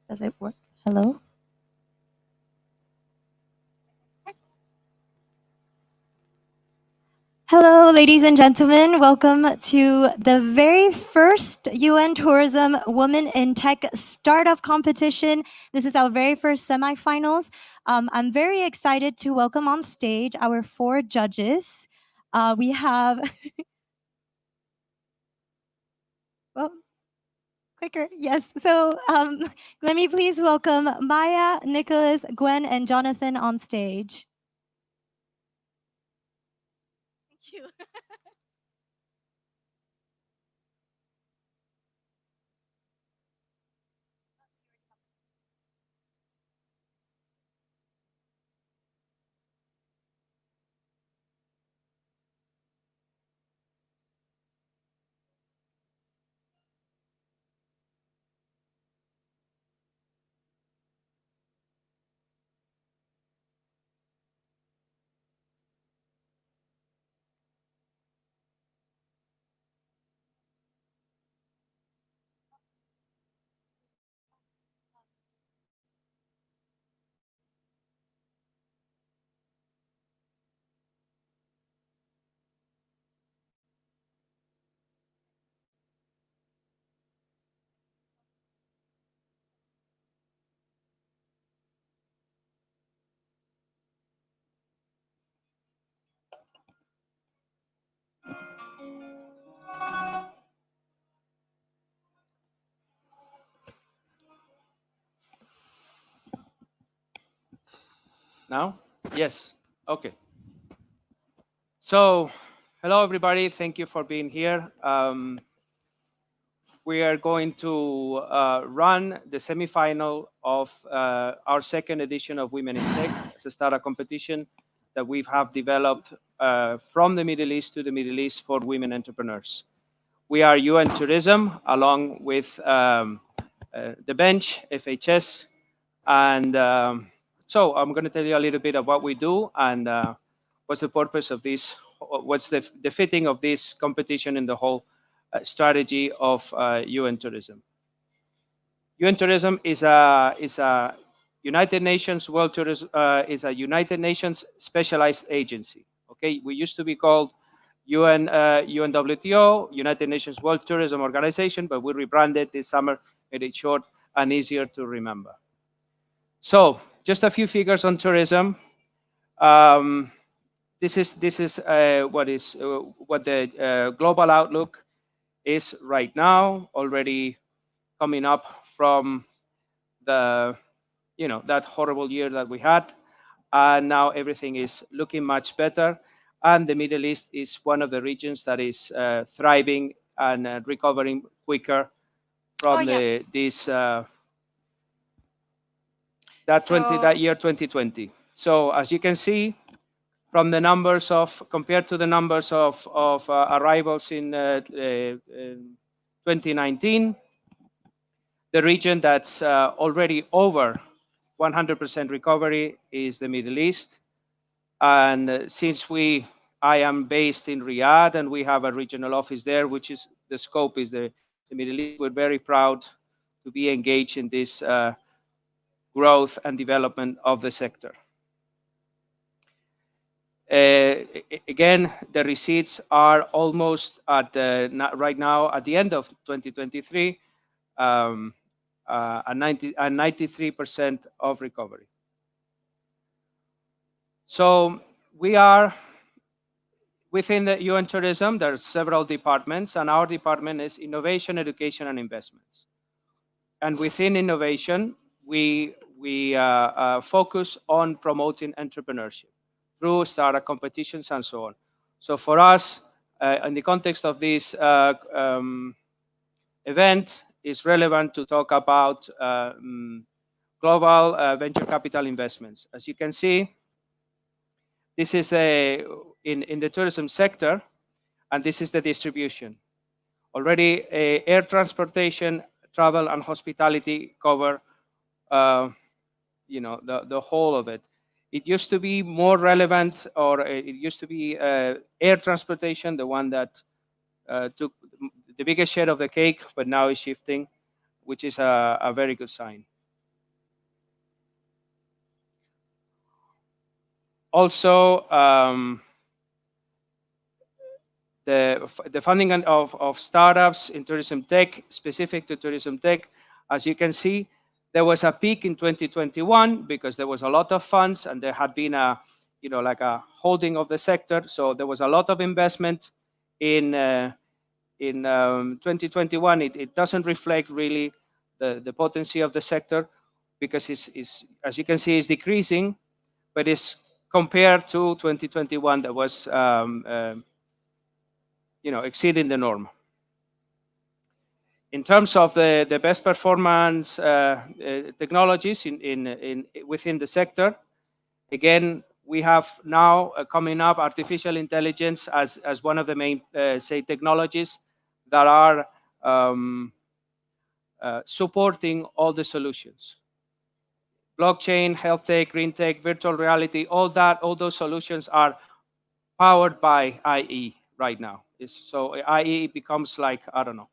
Does it work? Hello? Hello, ladies and gentlemen. Welcome to the very first UN Tourism Women in Tech Startup Competition. This is our very first semifinals. I'm very excited to welcome on stage our 4 judges. We have, well, quicker, yes. So let me please welcome Maya, Nicholas, Gwen, and Jonathan on stage. Thank you. Now? Yes. Okay. So, hello everybody. Thank you for being here. We are going to run the semifinal of our second edition of Women in Tech. It's a startup competition that we have developed from the Middle East to the Middle East for women entrepreneurs. We are UN Tourism, along with the Bench, FHS, and so I'm going to tell you a little bit of what we do and what's the purpose of this, what's the fitting of this competition in the whole strategy of UN Tourism. UN Tourism is a United Nations World Tourism is a United Nations specialized agency. Okay, we used to be called UNWTO, United Nations World Tourism Organization, but we rebranded this summer, made it short and easier to remember. So, just a few figures on tourism. This is what the global outlook is right now, already coming up from the that horrible year that we had, and now everything is looking much better. And the Middle East is one of the regions that is thriving and recovering quicker from this that year 2020. So as you can see, from the numbers of compared to the numbers of arrivals in 2019, the region that's already over 100% recovery is the Middle East. And since I am based in Riyadh and we have a regional office there, which is the scope is the Middle East, we're very proud to be engaged in this growth and development of the sector. Again, the receipts are almost at right now at the end of 2023, a 93% of recovery. So we are within the UN Tourism. There are several departments, and our department is Innovation, Education, and Investments. And within innovation, we focus on promoting entrepreneurship through startup competitions and so on. So for us, in the context of this event, it's relevant to talk about global venture capital investments. As you can see, this is in the tourism sector, and this is the distribution. Already, air transportation, travel, and hospitality cover, the whole of it. It used to be more relevant, or it used to be air transportation, the one that took the biggest share of the cake, but now is shifting, which is a very good sign. Also, the funding of startups in tourism tech, specific to tourism tech, as you can see, there was a peak in 2021 because there was a lot of funds and there had been a, like a holding of the sector. So there was a lot of investment in 2021. It doesn't reflect really the potency of the sector because it's, as you can see, is decreasing, but it's compared to 2021 that was exceeding the norm. In terms of the best performance technologies within the sector, again, we have now coming up artificial intelligence as one of the main, say, technologies that are supporting all the solutions. Blockchain, health tech, green tech, virtual reality, all those solutions are powered by IE right now. So IE becomes like, I don't know,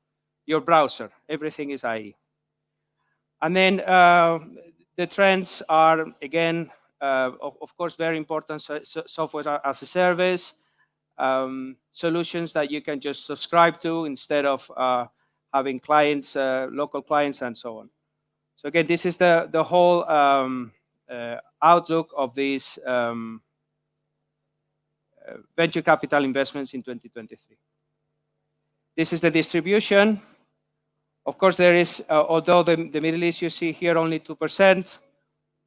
your browser. Everything is IE. And then the trends are, again, of course, very important. Software as a service, solutions that you can just subscribe to instead of having clients, local clients, and so on. So again, this is the whole outlook of these venture capital investments in 2023. This is the distribution. Of course, there is, although the Middle East you see here only 2%,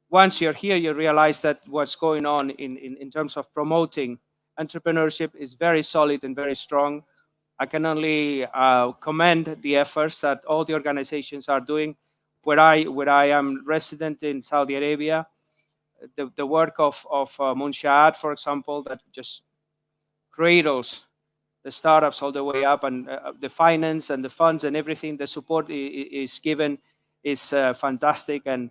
once you're here, you realize that what's going on in terms of promoting entrepreneurship is very solid and very strong. I can only commend the efforts that all the organizations are doing. Where I am resident in Saudi Arabia, the work of Munshaat, for example, that just cradles the startups all the way up, and the finance and the funds and everything, the support is given is fantastic. And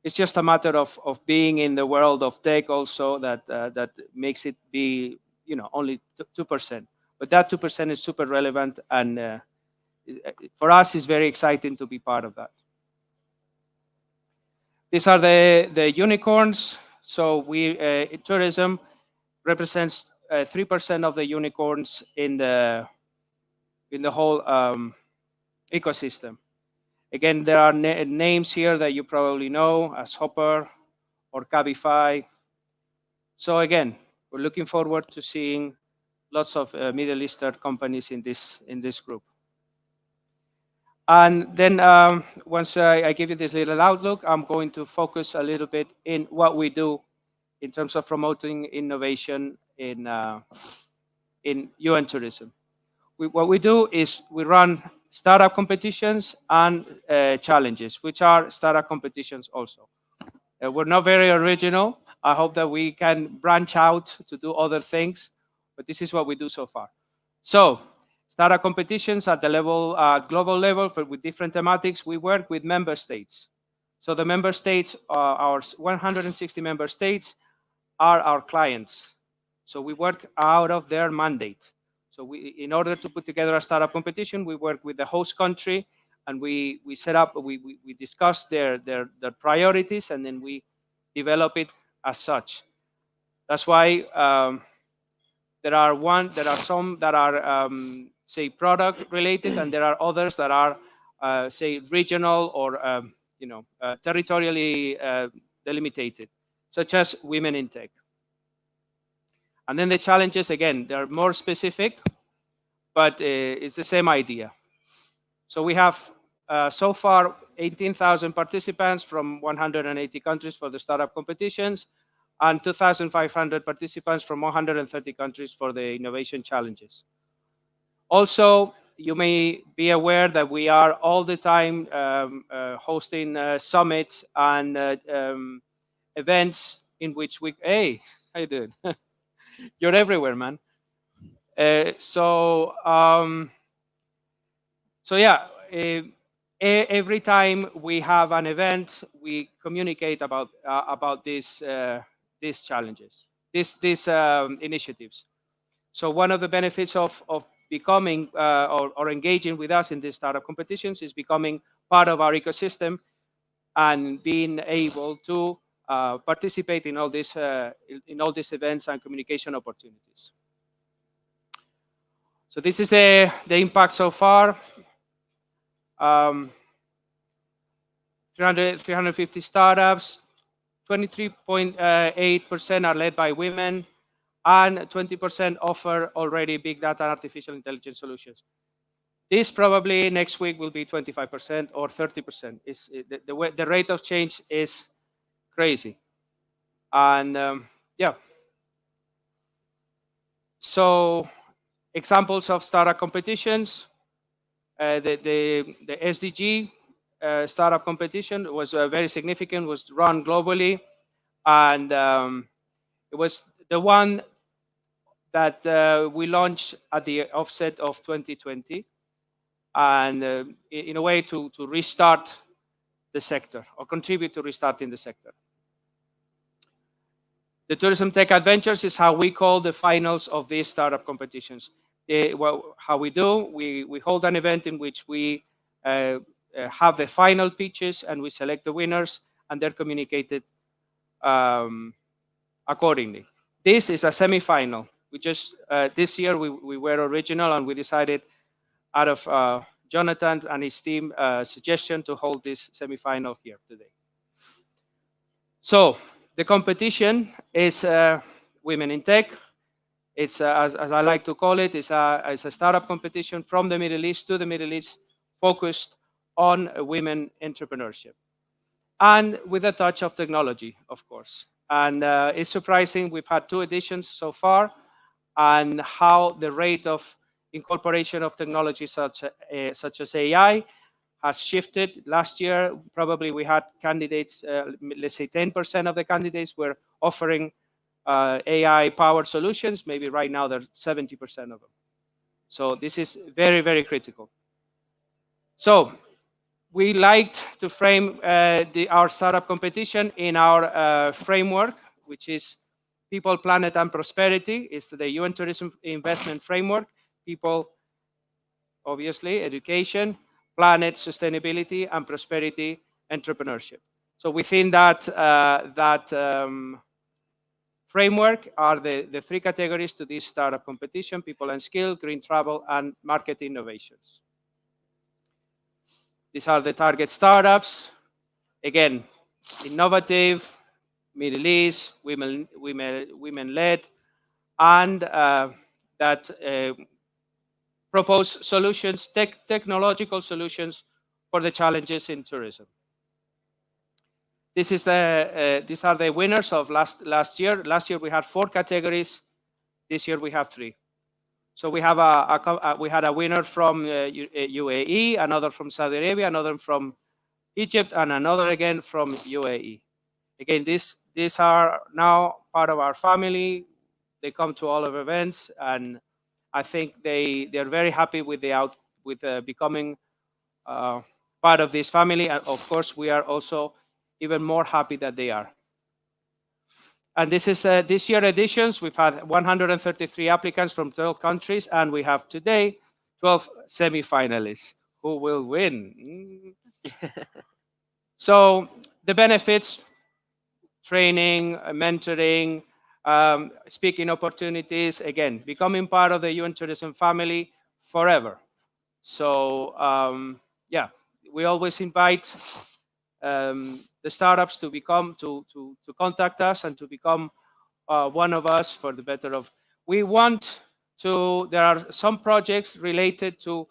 it's just a matter of being in the world of tech also that makes it be, only 2%. But that 2% is super relevant, and for us, it's very exciting to be part of that. These are the unicorns. So tourism represents 3% of the unicorns in the whole ecosystem. Again, there are names here that you probably know as Hopper or Cabify. So again, we're looking forward to seeing lots of Middle Eastern companies in this group. And then once I give you this little outlook, I'm going to focus a little bit in what we do in terms of promoting innovation in UN tourism. What we do is we run startup competitions and challenges, which are startup competitions also. We're not very original. I hope that we can branch out to do other things, but this is what we do so far. So startup competitions at the level, global level, with different thematics. We work with member states. So the member states, our 160 member states, are our clients. So we work out of their mandate. So in order to put together a startup competition, we work with the host country, and we set up, we discuss their priorities, and then we develop it as such. That's why there are some that are say product related, and there are others that are say regional or territorially delimited, such as Women in Tech. And then the challenges, again, they're more specific, but it's the same idea. So we have so far 18,000 participants from 180 countries for the startup competitions, and 2,500 participants from 130 countries for the innovation challenges. Also, you may be aware that we are all the time hosting summits and events in which we, hey, how you doing? You're everywhere, man. So yeah, every time we have an event, we communicate about these challenges, these initiatives. So one of the benefits of becoming or engaging with us in these startup competitions is becoming part of our ecosystem and being able to participate in all these events and communication opportunities. So this is the impact so far. 350 startups, 23.8% are led by women, and 20% offer already big data and artificial intelligence solutions. This probably next week will be 25% or 30%. The rate of change is crazy. And yeah. So examples of startup competitions. The SDG startup competition was very significant, was run globally. And it was the one that we launched at the offset of 2020. And in a way to restart the sector or contribute to restarting the sector. The Tourism Tech Adventures is how we call the finals of these startup competitions. How we do, we hold an event in which we have the final pitches and we select the winners and they're communicated accordingly. This is a semi-final. We just, this year we were original and we decided out of Jonathan and his team suggestion to hold this semi-final here today. So the competition is Women in Tech. It's, as I like to call it, it's a startup competition from the Middle East to the Middle East focused on women entrepreneurship. And with a touch of technology, of course. And it's surprising, we've had 2 editions so far, and how the rate of incorporation of technology such as AI has shifted. Last year, probably we had candidates, let's say 10% of the candidates were offering AI-powered solutions. Maybe right now they're 70% of them. So this is very, very critical. So we liked to frame our startup competition in our framework, which is People, Planet, and Prosperity. It's the UN Tourism Investment Framework. People, obviously, education, planet, sustainability, and prosperity, entrepreneurship. So within that framework are the 3 categories to this startup competition: people and skill, green travel, and market innovations. These are the target startups. Again, innovative, Middle East, women-led, and that propose solutions, technological solutions for the challenges in tourism. These are the winners of last year. Last year we had 4 categories. This year we have 3. So we have we had a winner from UAE, another from Saudi Arabia, another from Egypt, and another again from UAE. Again, these are now part of our family. They come to all of our events, and I think they're very happy with becoming part of this family. And of course, we are also even more happy that they are. And this is this year editions. We've had 133 applicants from 12 countries, and we have today 12 semi-finalists who will win. So the benefits: training, mentoring, speaking opportunities, again, becoming part of the UN Tourism family forever. So yeah, we always invite the startups to contact us and to become one of us for the better of. We want to. There are some projects related to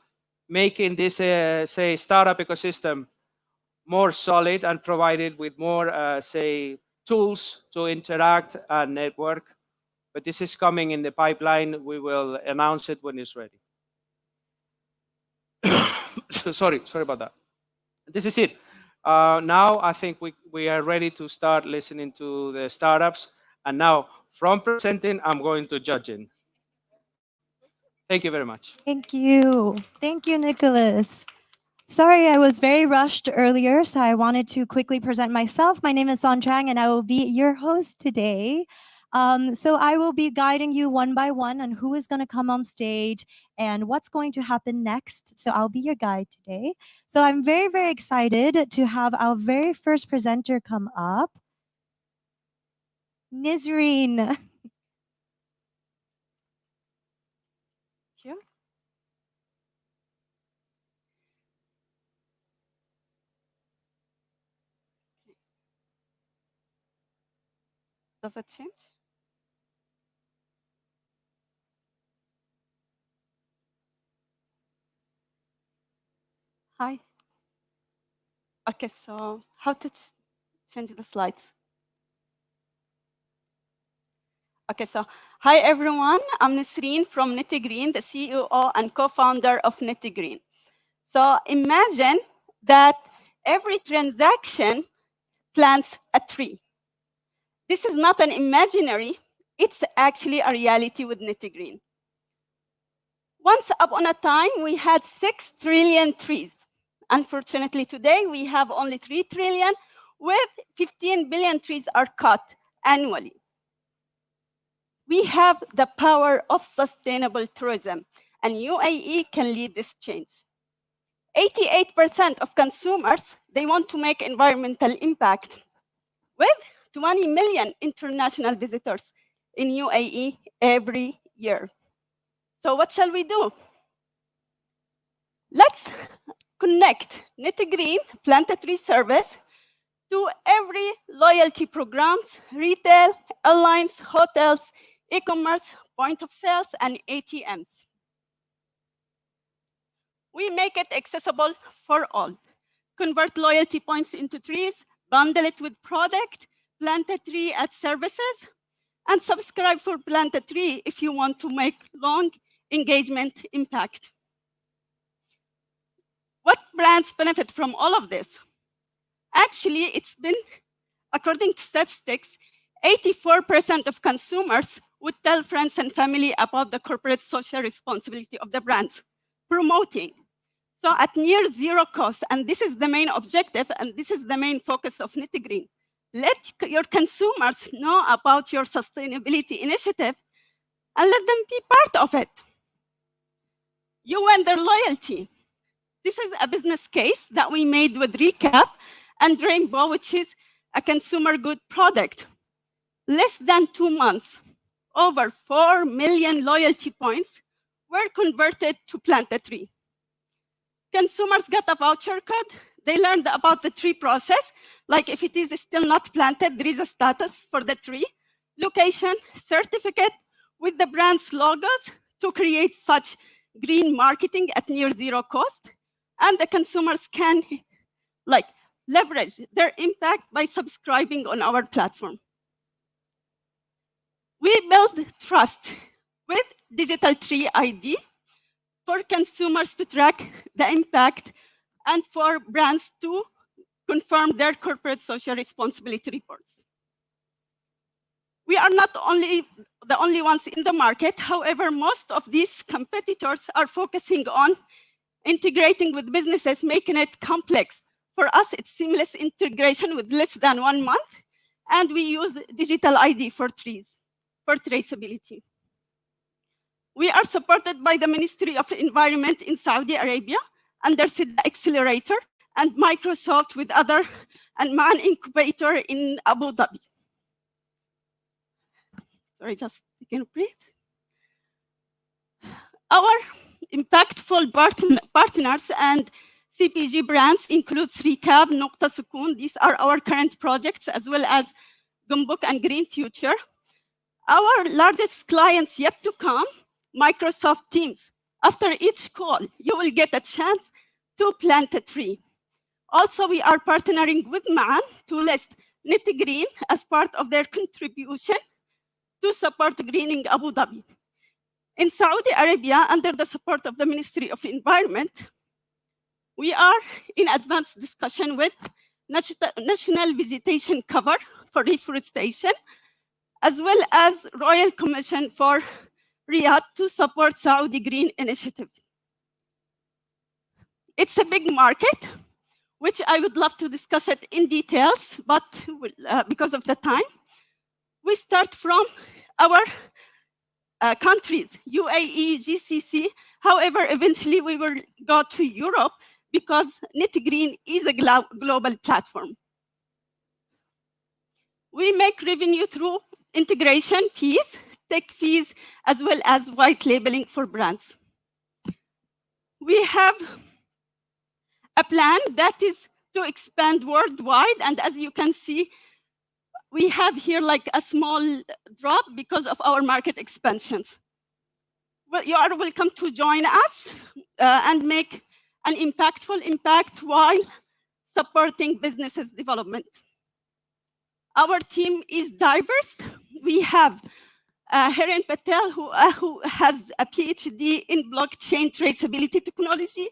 making this say startup ecosystem more solid and provided with more say tools to interact and network. But this is coming in the pipeline. We will announce it when it's ready. sorry about that. This is it. Now I think we are ready to start listening to the startups. And now from presenting, I'm going to judging. Thank you very much. Thank you. Thank you, Nicholas. Sorry, I was very rushed earlier, so I wanted to quickly present myself. My name is Son Chang, and I will be your host today. So I will be guiding you one by one on who is going to come on stage and what's going to happen next. So I'll be your guide today. So I'm very, very excited to have our very first presenter come up. Nizreen. Thank you. Does it change? Hi. Okay, so how to change the slides? Okay, so hi everyone. I'm Nisreen from Nittygreen, the CEO and co-founder of Nittygreen. So imagine that every transaction plants a tree. This is not an imaginary, it's actually a reality with Nittygreen. Once upon a time, we had 6 trillion trees. Unfortunately, today we have only 3 trillion, with 15 billion trees are cut annually. We have the power of sustainable tourism, and UAE can lead this change. 88% of consumers, they want to make environmental impact, with 20 million international visitors in UAE every year. So what shall we do? Let's connect Nittygreen Plant a Tree service to every loyalty programs, retail, airlines, hotels, e-commerce, point of sales, and ATMs. We make it accessible for all. Convert loyalty points into trees, bundle it with product, plant a tree at services, and subscribe for Plant a Tree if you want to make long engagement impact. What brands benefit from all of this? Actually, it's been, according to statistics, 84% of consumers would tell friends and family about the corporate social responsibility of the brands, promoting. So at near zero cost, and this is the main objective, and this is the main focus of Nittygreen. Let your consumers know about your sustainability initiative and let them be part of it. You win their loyalty. This is a business case that we made with Recap and Rainbow, which is a consumer good product. Less than 2 months, over 4 million loyalty points were converted to Plant a Tree. Consumers got a voucher code. They learned about the tree process, like if it is still not planted, there is a status for the tree, location, certificate with the brand's logos to create such green marketing at near zero cost. And the consumers can leverage their impact by subscribing on our platform. We build trust with Digital Tree ID for consumers to track the impact and for brands to confirm their corporate social responsibility reports. We are not the only ones in the market. However, most of these competitors are focusing on integrating with businesses, making it complex. For us, it's seamless integration with less than 1 month, and we use digital ID for trees, for traceability. We are supported by the Ministry of Environment in Saudi Arabia under SIDA Accelerator and Microsoft with other and Man Incubator in Abu Dhabi. Sorry, just taking a breath. Our impactful partners and CPG brands include Recap, Nokta Sukoon. These are our current projects, as well as Gumbuk and Green Future. Our largest clients yet to come, Microsoft Teams. After each call, you will get a chance to plant a tree. Also, we are partnering with MAN to list Nittygreen as part of their contribution to support greening Abu Dhabi. In Saudi Arabia, under the support of the Ministry of Environment, we are in advanced discussion with National Vegetation Cover for reforestation, as well as Royal Commission for Riyadh to support Saudi Green Initiative. It's a big market, which I would love to discuss it in details, but because of the time, we start from our countries, UAE, GCC. However, eventually we will go to Europe because Nittygreen is a global platform. We make revenue through integration fees, tech fees, as well as white labeling for brands. We have a plan that is to expand worldwide, and as you can see, we have here like a small drop because of our market expansions. Well, you are welcome to join us and make an impactful impact while supporting businesses development. Our team is diverse. We have Hiren Patel, who has a PhD in blockchain traceability technology,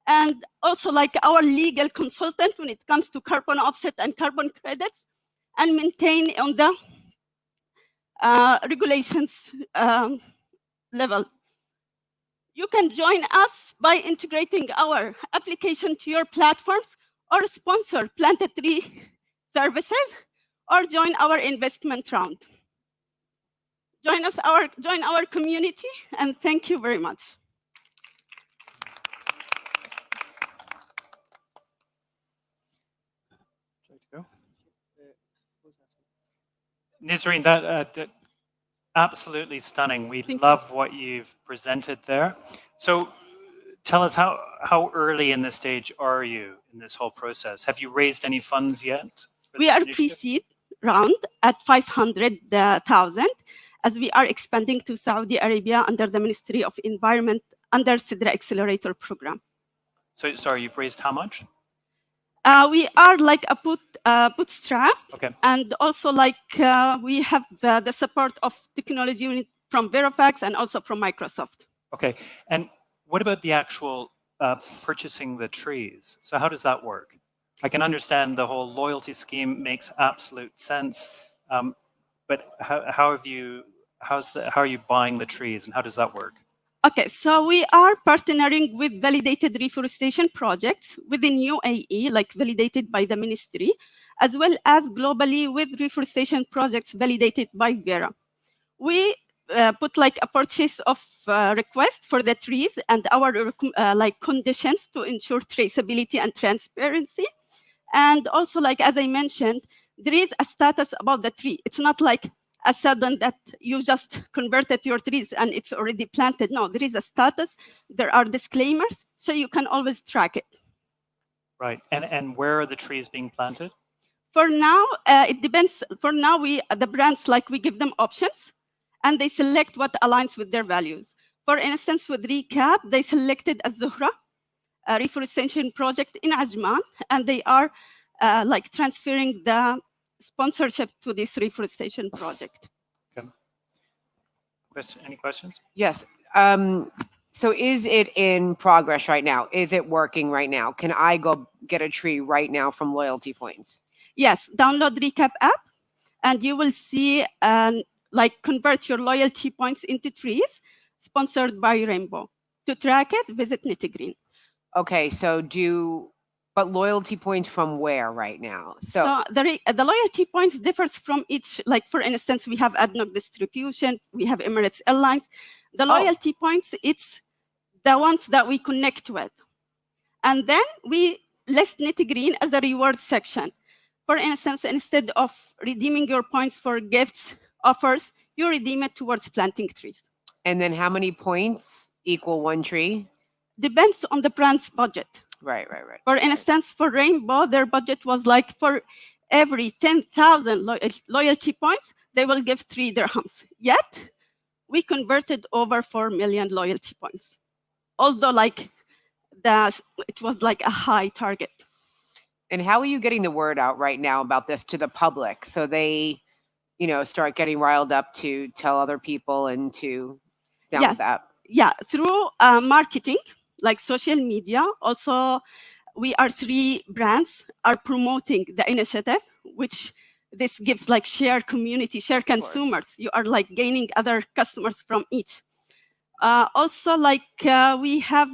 and also like our legal consultant when it comes to carbon offset and carbon credits, and maintain on the regulations level. You can join us by integrating our application to your platforms, or sponsor Planted Tree services, or join our investment round. Join our community, and thank you very much. Nisreen, that absolutely stunning. We love what you've presented there. So tell us, how early in this stage are you in this whole process? Have you raised any funds yet? We are pre-seed round at 500,000, as we are expanding to Saudi Arabia under the Ministry of Environment under Sidra Accelerator program. So sorry, you've raised how much? We are like a bootstrap, Okay. and also like we have the support of technology unit from Verifax and also from Microsoft. Okay, and what about the actual purchasing the trees? So how does that work? I can understand the whole loyalty scheme makes absolute sense, but how are you buying the trees, and how does that work? Okay, so we are partnering with validated reforestation projects within UAE, like validated by the ministry, as well as globally with reforestation projects validated by Vera. We put like a purchase of request for the trees and our like conditions to ensure traceability and transparency. And also, like as I mentioned, there is a status about the tree. It's not like a sudden that you just converted your trees and it's already planted. No, there is a status. There are disclaimers, so you can always track it. Right, and where are the trees being planted? For now, it depends. For now, the brands, like we give them options, and they select what aligns with their values. For instance, with Recap, they selected Az-Zuhra, a reforestation project in Ajman, and they are like transferring the sponsorship to this reforestation project. Okay. Any questions? Yes. So is it in progress right now? Is it working right now? Can I go get a tree right now from Loyalty Points? Yes, download Recap app, and you will see like convert your loyalty points into trees, sponsored by Rainbow. To track it, visit Nitty-Green. Okay, but loyalty points from where right now? So the loyalty points differs from each, like for instance, we have ADNOC Distribution, we have Emirates Airlines. The loyalty points, it's the ones that we connect with. And then we list Nitty-Green as a reward section. For instance, instead of redeeming your points for gifts, offers, you redeem it towards planting trees. And then how many points equal one tree? Depends on the brand's budget. Right. For instance, for Rainbow, their budget was like for every 10,000 loyalty points, they will give 3 dirhams. Yet, we converted over 4 million loyalty points. Although like it was like a high target. And how are you getting the word out right now about this to the public, so they, start getting riled up to tell other people and to download the app? Yeah, through marketing, like social media. Also, we are 3 brands are promoting the initiative, which this gives like share community, share consumers. You are like gaining other customers from each. Also, like we have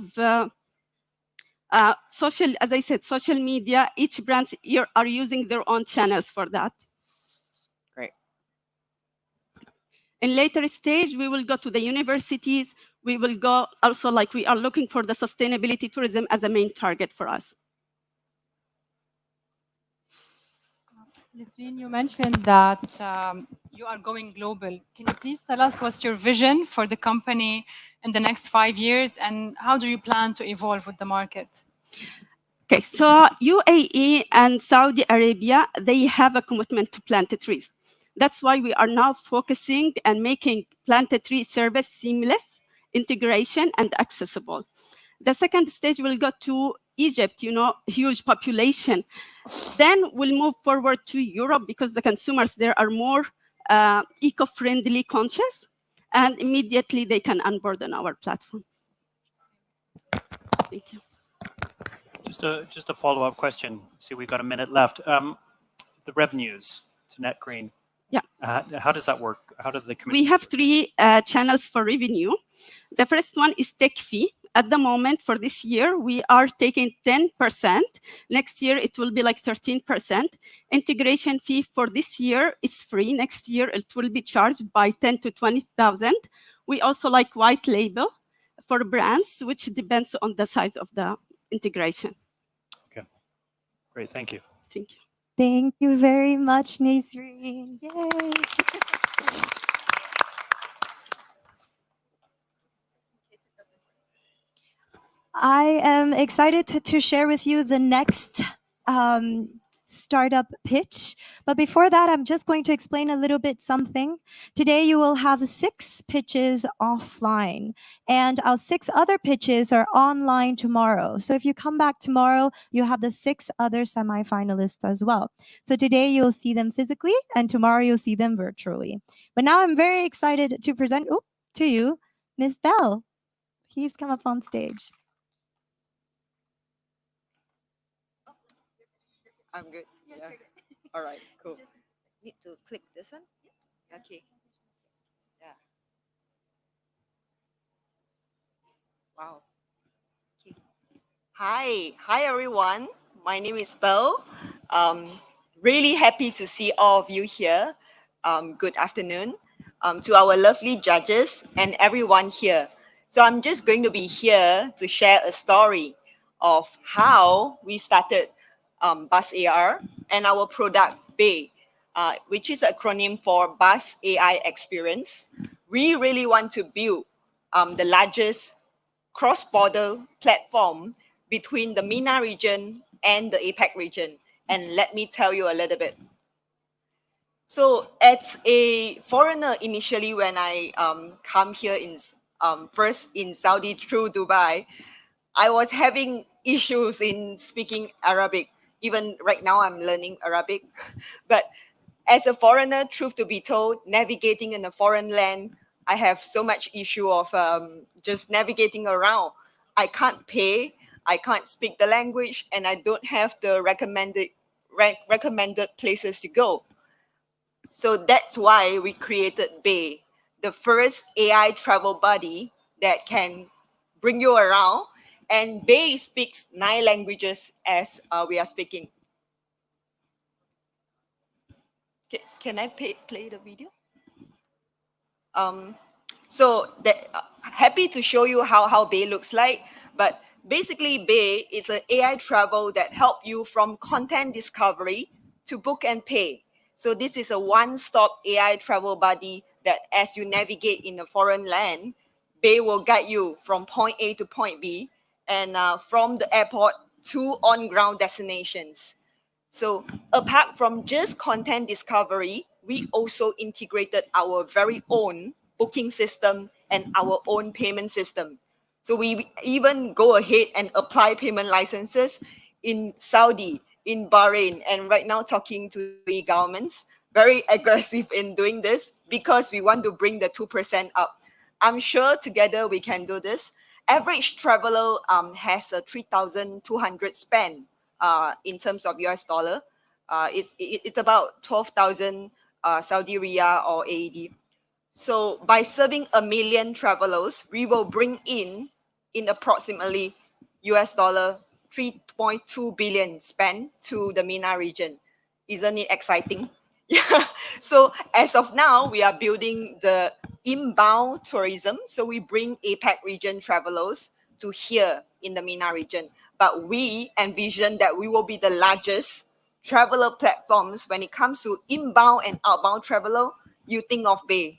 social, as I said, social media. Each brands are using their own channels for that. Great. In later stage, we will go to the universities. We will go also, like we are looking for the sustainability tourism as a main target for us. Nisreen, you mentioned that you are going global. Can you please tell us what's your vision for the company in the next 5 years, and how do you plan to evolve with the market? Okay, so UAE and Saudi Arabia, they have a commitment to planted trees. That's why we are now focusing and making planted tree service seamless, integration, and accessible. The second stage will go to Egypt, huge population. Then we'll move forward to Europe because the consumers there are more eco-friendly conscious, and immediately they can onboard on our platform. Thank you. Just a follow-up question. See, we've got a minute left. The revenues to NetGreen. Yeah. How does that work? How do they come? We have 3 channels for revenue. The first one is tech fee. At the moment, for this year, we are taking 10%. Next year, it will be like 13%. Integration fee for this year is free. Next year, it will be charged by 10 to 20,000. We also like white label for brands, which depends on the size of the integration. Okay, great. Thank you. Thank you. Thank you very much, Nasreen. Yay. I am excited to share with you the next startup pitch. But before that, I'm just going to explain a little bit something. Today, you will have 6 pitches offline, and our 6 other pitches are online tomorrow. So if you come back tomorrow, you have the 6 other semifinalists as well. So today, you'll see them physically, and tomorrow, you'll see them virtually. But now I'm very excited to present to you Ms. Bell. Please come up on stage. I'm good. Yeah. All right, cool. Need to click this one? Okay. Yeah. Wow. Okay. Hi everyone. My name is Belle. Really happy to see all of you here. Good afternoon to our lovely judges and everyone here. So I'm just going to be here to share a story of how we started Buzz AR and our product Bay, which is an acronym for Buzz AI Experience. We really want to build the largest cross-border platform between the MENA region and the APAC region. And let me tell you a little bit. So as a foreigner initially, when I come here first in Saudi through Dubai, I was having issues in speaking Arabic. Even right now, I'm learning Arabic. But as a foreigner, truth to be told, navigating in a foreign land, I have so much issue of just navigating around. I can't pay, I can't speak the language, and I don't have the recommended places to go. So that's why we created Bay, the first AI travel buddy that can bring you around. And Bay speaks 9 languages as we are speaking. Can I play the video? Happy to show you how Bay looks like. But basically, Bay is an AI travel that helps you from content discovery to book and pay. So this is a one-stop AI travel buddy that as you navigate in a foreign land, Bay will guide you from point A to point B, and from the airport to on-ground destinations. So apart from just content discovery, we also integrated our very own booking system and our own payment system. So we even go ahead and apply payment licenses in Saudi, in Bahrain, and right now talking to the governments, very aggressive in doing this because we want to bring the 2% up. I'm sure together we can do this. Average traveler has a 3,200 spend in terms of US dollar. It's about 12,000 Saudi Riyal or AED. So by serving 1 million travelers, we will bring in approximately US dollar 3.2 billion spent to the MENA region. Isn't it exciting? Yeah. So as of now, we are building the inbound tourism. So we bring APAC region travelers to here in the MENA region. But we envision that we will be the largest traveler platforms when it comes to inbound and outbound traveler. you think of Bei.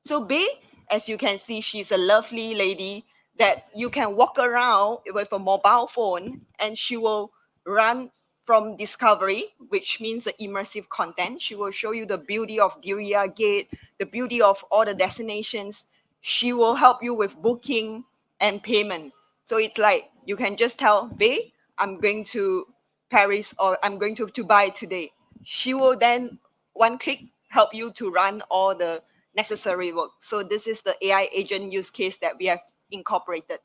So Bei, as you can see, she's a lovely lady that you can walk around with a mobile phone and she will run from discovery, which means the immersive content. She will show you the beauty of Diriyah Gate, the beauty of all the destinations. She will help you with booking and payment. So it's like you can just tell Bei, I'm going to Paris or I'm going to Dubai today. She will then one click help you to run all the necessary work. So this is the AI agent use case that we have incorporated.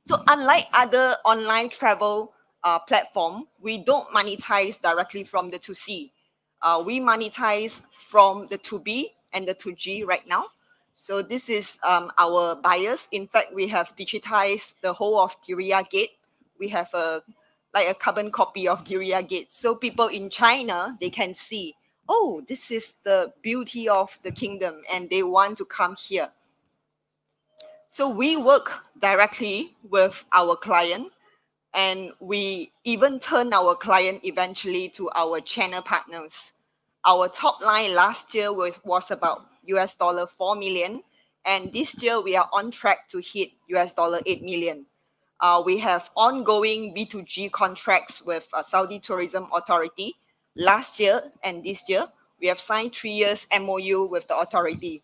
So unlike other online travel platform, we don't monetize directly from the 2C. We monetize from the 2B and the 2G right now. So this is our buyers. In fact, we have digitized the whole of Diriyah Gate. We have a carbon copy of Diriyah Gate. So people in China, they can see, oh, this is the beauty of the kingdom and they want to come here. So we work directly with our client and we even turn our client eventually to our channel partners. Our top line last year was about $4 million. And this year we are on track to hit $8 million. We have ongoing B2G contracts with Saudi Tourism Authority. Last year and this year, we have signed 3 years MOU with the authority.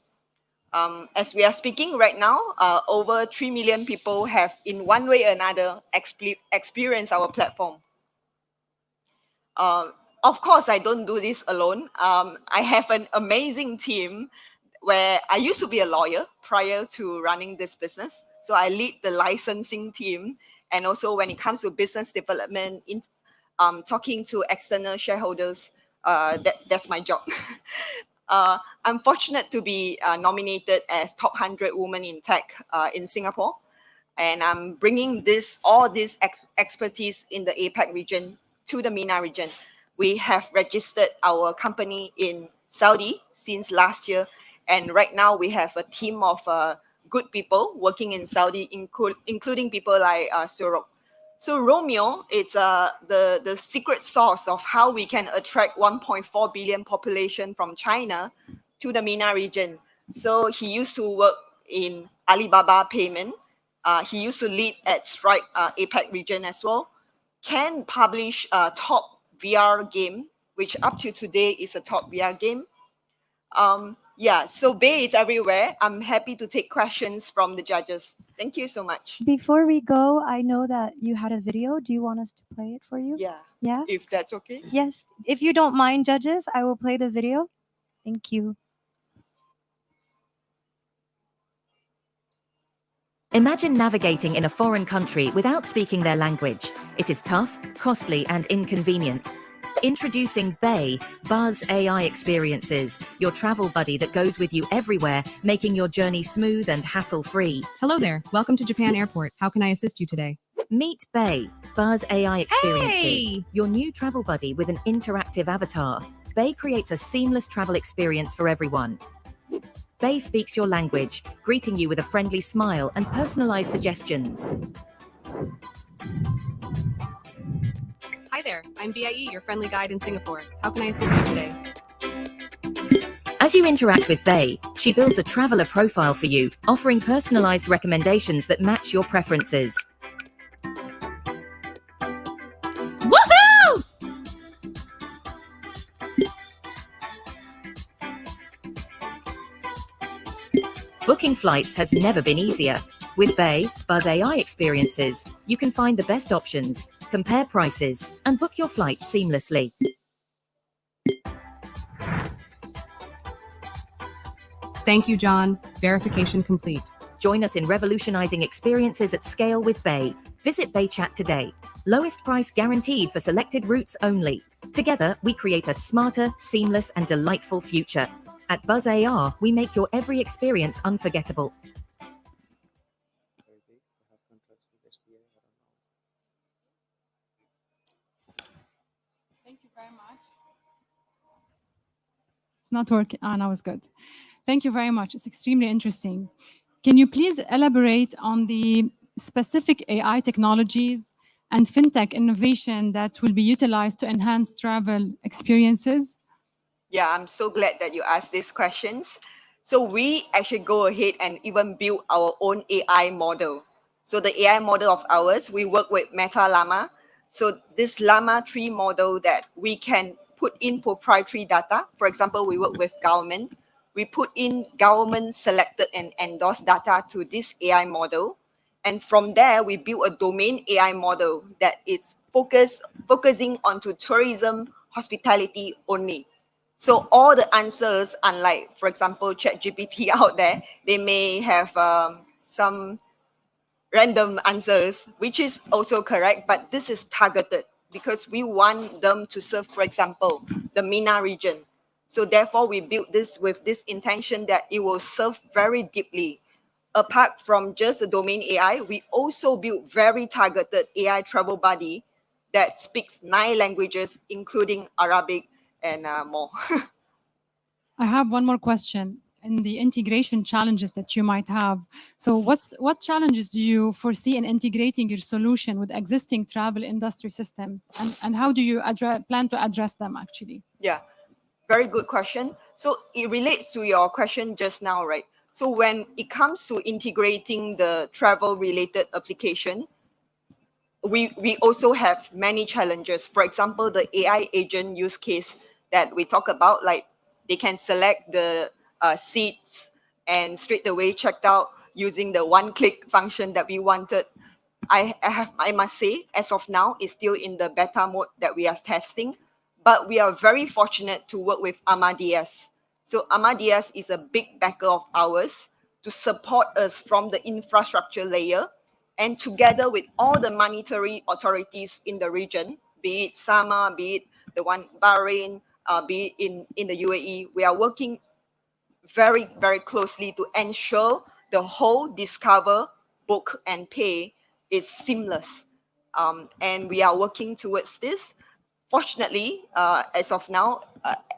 As we are speaking right now, over 3 million people have in one way or another experienced our platform. Of course, I don't do this alone. I have an amazing team where I used to be a lawyer prior to running this business. So I lead the licensing team. And also when it comes to business development, talking to external shareholders, that's my job. I'm fortunate to be nominated as top 100 women in tech in Singapore. And I'm bringing all this expertise in the APAC region to the MENA region. We have registered our company in Saudi since last year. And right now we have a team of good people working in Saudi, including people like Surok. So Romeo is the secret sauce of how we can attract 1.4 billion population from China to the MENA region. So he used to work in Alibaba Payment. He used to lead at Stripe APAC region as well. Can publish a top VR game, which up to today is a top VR game. Yeah, so Bei is everywhere. I'm happy to take questions from the judges. Thank you so much. Before we go, I know that you had a video. Do you want us to play it for you? Yeah, Yeah? if that's okay. Yes. If you don't mind, judges, I will play the video. Thank you. Imagine navigating in a foreign country without speaking their language. It is tough, costly, and inconvenient. Introducing Bei, Buzz AI Experiences, your travel buddy that goes with you everywhere, making your journey smooth and hassle-free. Hello there. Welcome to Japan Airport. How can I assist you today? Meet Bei, Buzz AI Experiences, Hey! your new travel buddy with an interactive avatar. Bei creates a seamless travel experience for everyone. Bei speaks your language, greeting you with a friendly smile and personalized suggestions. Hi there. I'm BIE, your friendly guide in Singapore. How can I assist you today? As you interact with Bei, she builds a traveler profile for you, offering personalized recommendations that match your preferences. Woohoo! Booking flights has never been easier. With Bei, Buzz AI Experiences, you can find the best options, compare prices, and book your flights seamlessly. Thank you, John. Verification complete. Join us in revolutionizing experiences at scale with Bei. Visit BeiChat today. Lowest price guaranteed for selected routes only. Together, we create a smarter, seamless, and delightful future. At Buzz AR, we make your every experience unforgettable. Thank you very much. It's not working. Now it's good. Thank you very much. It's extremely interesting. Can you please elaborate on the specific AI technologies and fintech innovation that will be utilized to enhance travel experiences? Yeah, I'm so glad that you asked these questions. So we actually go ahead and even build our own AI model. So the AI model of ours, we work with Meta Llama. So this Llama 3 model that we can put in proprietary data. For example, we work with government. We put in government selected and endorsed data to this AI model. And from there, we build a domain AI model that is focusing onto tourism, hospitality only. So all the answers, unlike, for example, ChatGPT out there, they may have some random answers, which is also correct, but this is targeted because we want them to serve, for example, the MENA region. So therefore, we built this with this intention that it will serve very deeply. Apart from just the domain AI, we also built very targeted AI travel buddy that speaks 9 languages, including Arabic and more. I have one more question in the integration challenges that you might have. So what challenges do you foresee in integrating your solution with existing travel industry systems? And how do you plan to address them actually? Yeah, very good question. So it relates to your question just now, right? So when it comes to integrating the travel related application, we also have many challenges. For example, the AI agent use case that we talk about, like they can select the seats and straight away checked out using the one-click function that we wanted. I must say, as of now, it's still in the beta mode that we are testing, but we are very fortunate to work with Amadeus. So Amadeus is a big backer of ours to support us from the infrastructure layer, and together with all the monetary authorities in the region, be it SAMA, be it the one Bahrain, be it in the UAE, we are working very, very closely to ensure the whole discover, book, and pay is seamless. And we are working towards this. Fortunately, as of now,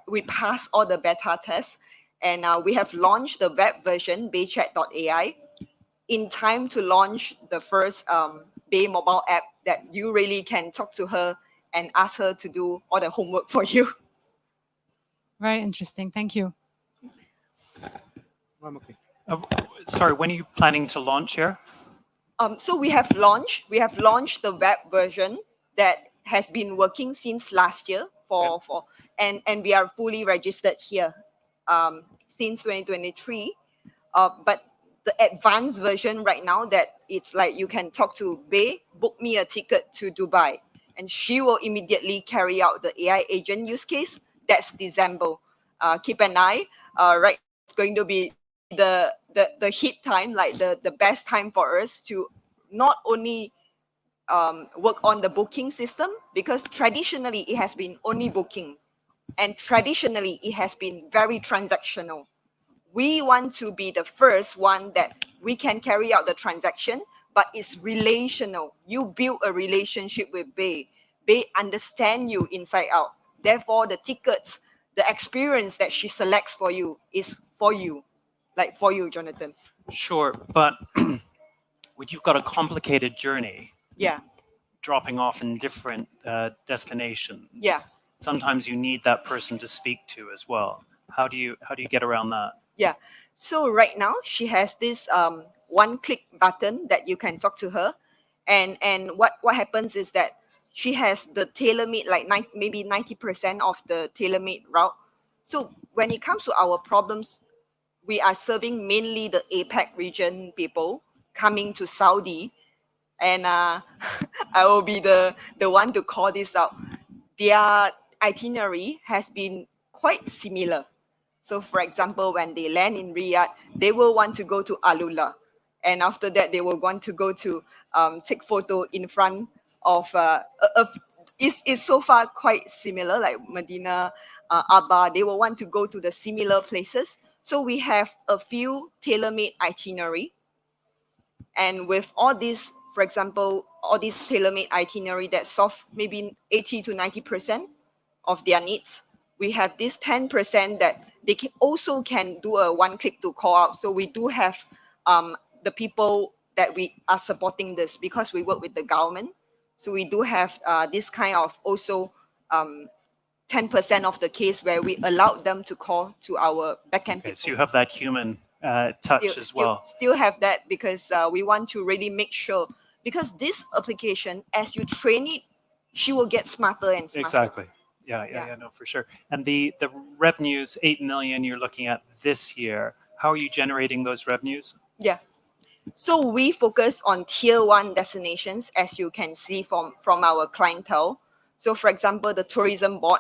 we passed all the beta tests, and we have launched the web version, baychat.ai, in time to launch the first Bay mobile app that you really can talk to her and ask her to do all the homework for you. Very interesting. Thank you. I'm okay. Sorry, when are you planning to launch here? So we have launched the web version that has been working since last year and we are fully registered here since 2023. But the advanced version right now, that it's like you can talk to Bay, book me a ticket to Dubai, and she will immediately carry out the AI agent use case. That's December. Keep an eye. Right, it's going to be the hit time, like the best time for us to not only work on the booking system, because traditionally it has been only booking, and traditionally it has been very transactional. We want to be the first one that we can carry out the transaction, but it's relational. You build a relationship with Bay. Bay understand you inside out. Therefore, the tickets, the experience that she selects for you is for you, like for you, Jonathan. Sure, but when you've got a complicated journey, Yeah, dropping off in different destinations, yeah. sometimes you need that person to speak to as well. How do you get around that? Yeah. So right now she has this one-click button that you can talk to her, and what happens is that she has the tailor-made, like maybe 90% of the tailor-made route. So when it comes to our problems, we are serving mainly the APAC region people coming to Saudi, and I will be the one to call this out. Their itinerary has been quite similar. So for example, when they land in Riyadh, they will want to go to Alula. And after that, they will want to go to take photo in front of, it's so far quite similar, like Medina, Abba. They will want to go to the similar places. So we have a few tailor-made itinerary. And with all these, for example, all these tailor-made itinerary that solve maybe 80 to 90% of their needs, we have this 10% that they also can do a one-click to call out. So we do have the people that we are supporting this, because we work with the government. So we do have this kind of also 10% of the case where we allowed them to call to our backend Okay, people. so you have that human touch as well. Still have that because we want to really make sure, because this application, as you train it, she will get smarter and smarter. Exactly. Yeah, no, for sure. And the revenues, 8 million you're looking at this year, how are you generating those revenues? Yeah. So we focus on tier 1 destinations, as you can see from our clientele. So for example, the tourism board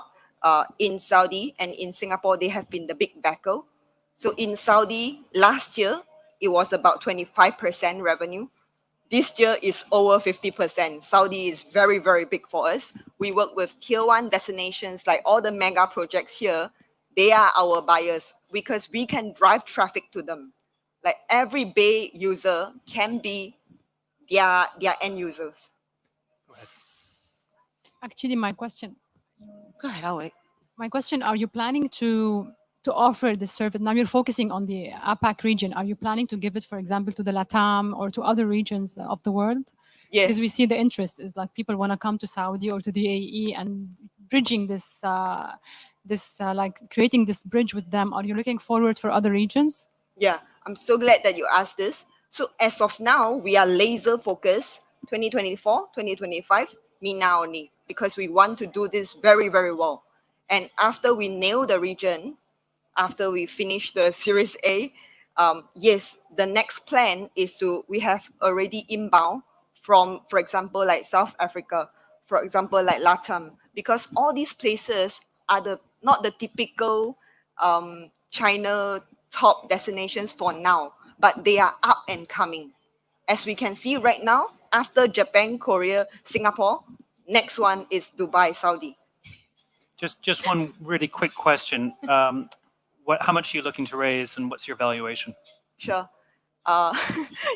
in Saudi and in Singapore, they have been the big backer. So in Saudi, last year, it was about 25% revenue. This year is over 50%. Saudi is very, very big for us. We work with tier 1 destinations, like all the mega projects here. They are our buyers because we can drive traffic to them. Like every Bay user can be their end users. Go ahead. Actually, my question, Go ahead, I'll wait. my question, are you planning to offer this service? Now you're focusing on the APAC region. Are you planning to give it, for example, to the LATAM or to other regions of the world? Yes. Because we see the interest is like people want to come to Saudi or to the UAE and bridging this, like creating this bridge with them. Are you looking forward for other regions? Yeah, I'm so glad that you asked this. So as of now, we are laser focused 2024, 2025, MENA only, because we want to do this very, very well. And after we nail the region, after we finish the Series A, yes, the next plan is we have already inbound from, for example, like South Africa, for example, like LATAM, because all these places are not the typical China top destinations for now, but they are up and coming. As we can see right now, after Japan, Korea, Singapore, next one is Dubai, Saudi. Just one really quick question. How much are you looking to raise and what's your valuation? Sure.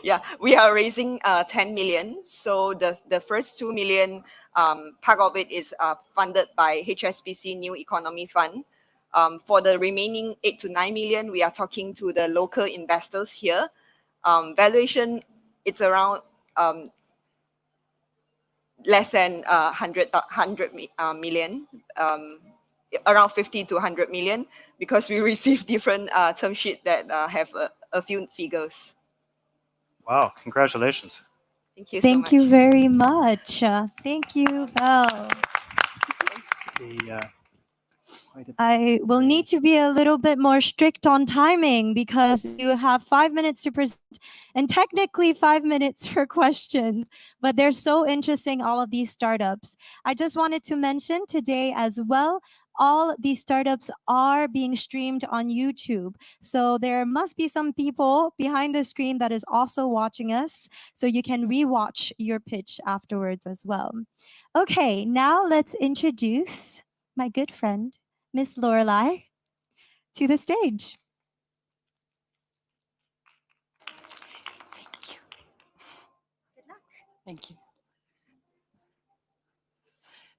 Yeah, we are raising 10 million. So the first 2 million, part of it is funded by HSBC New Economy Fund. For the remaining 8 to 9 million, we are talking to the local investors here. Valuation, it's around less than 100 million, around 50 to 100 million, because we receive different term sheet that have a few figures. Wow, congratulations. Thank you so Thank much. you very much. Thank you, Belle. I will need to be a little bit more strict on timing because you have 5 minutes to present and technically 5 minutes for questions, but they're so interesting, all of these startups. I just wanted to mention today as well, all these startups are being streamed on YouTube. So there must be some people behind the screen that is also watching us. So you can rewatch your pitch afterwards as well. Okay, now let's introduce my good friend, Miss Lorelei, to the stage. Thank you.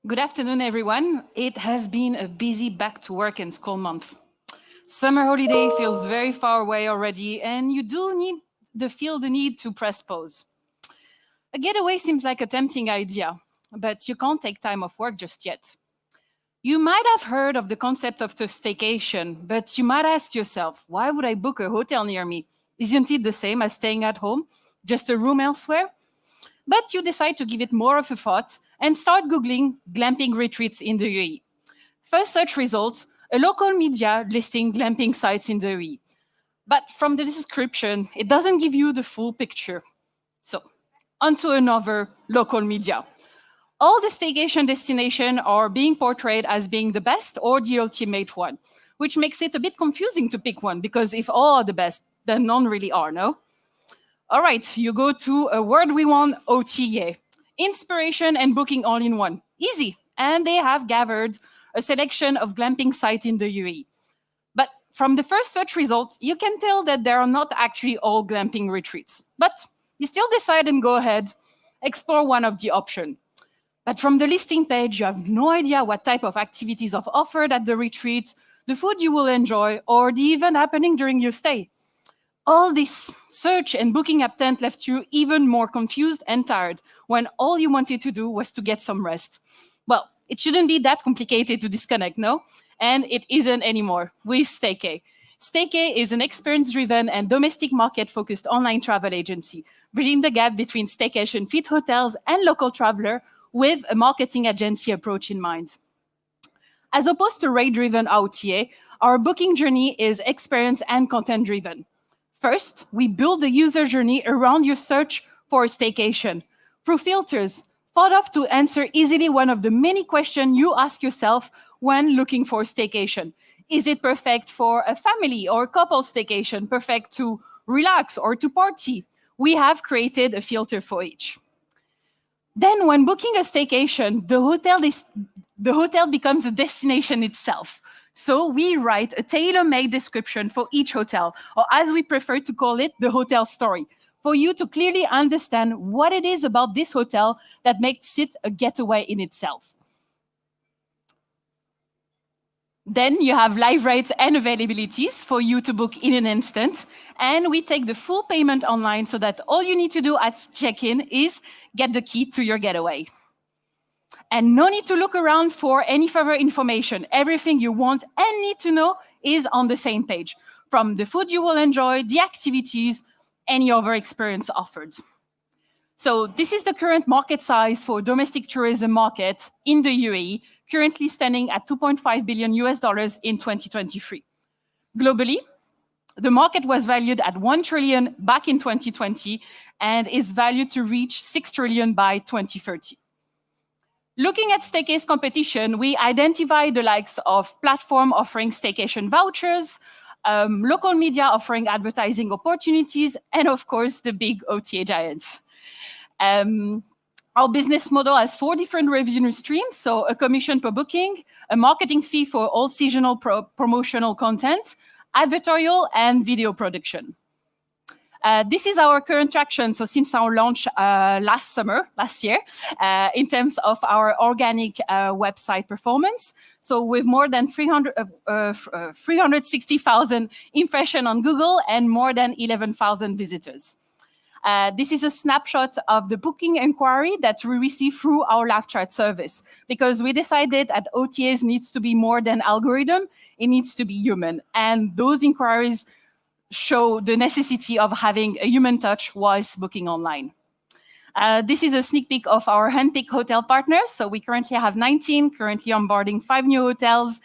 Good afternoon, everyone. It has been a busy back to work and school month. Summer holiday feels very far away already, and you do feel the need to press pause. A getaway seems like a tempting idea, but you can't take time off work just yet. You might have heard of the concept of the staycation, but you might ask yourself, why would I book a hotel near me? Isn't it the same as staying at home, just a room elsewhere? But you decide to give it more of a thought and start Googling glamping retreats in the UAE. First search result, a local media listing glamping sites in the UAE. But from the description, it doesn't give you the full picture. So, onto another local media. All the staycation destinations are being portrayed as being the best or the ultimate one, which makes it a bit confusing to pick one, because if all are the best, then none really are, no? All right, you go to a word we want, OTA. Inspiration and booking all in one. Easy. And they have gathered a selection of glamping sites in the UAE. But from the first search results, you can tell that there are not actually all glamping retreats. But you still decide and go ahead, explore one of the options. But from the listing page, you have no idea what type of activities are offered at the retreat, the food you will enjoy, or the event happening during your stay. All this search and booking attempt left you even more confused and tired when all you wanted to do was to get some rest. Well, It shouldn't be that complicated to disconnect, no? And it isn't anymore with Staycay. Staycay is an experience-driven and domestic market-focused online travel agency, bridging the gap between staycation fit hotels and local traveler with a marketing agency approach in mind. As opposed to rate-driven OTA, our booking journey is experience and content-driven. First, we build the user journey around your search for a staycation through filters thought of to answer easily one of the many questions you ask yourself when looking for a staycation. Is it perfect for a family or couple staycation, perfect to relax or to party? We have created a filter for each. Then when booking a staycation, the hotel becomes a destination itself. So we write a tailor-made description for each hotel, or as we prefer to call it, the hotel story, for you to clearly understand what it is about this hotel that makes it a getaway in itself. Then you have live rates and availabilities for you to book in an instant. And we take the full payment online so that all you need to do at check-in is get the key to your getaway. And no need to look around for any further information. Everything you want and need to know is on the same page, from the food you will enjoy, the activities, any other experience offered. So this is the current market size for domestic tourism market in the UAE, currently standing at $2.5 billion in 2023. Globally, the market was valued at 1 trillion back in 2020 and is valued to reach 6 trillion by 2030. Looking at Staycay's competition, we identify the likes of platform offering staycation vouchers, local media offering advertising opportunities, and of course, the big OTA giants. Our business model has 4 different revenue streams, so a commission per booking, a marketing fee for all seasonal promotional content, advertorial, and video production. This is our current traction, so since our launch last year, in terms of our organic website performance. So with more than 360,000 impressions on Google and more than 11,000 visitors. This is a snapshot of the booking inquiry that we receive through our live chat service, because we decided that OTAs needs to be more than algorithm, it needs to be human. And those inquiries show the necessity of having a human touch whilst booking online. This is a sneak peek of our handpicked hotel partners. So we currently have 19, currently onboarding 5 new hotels,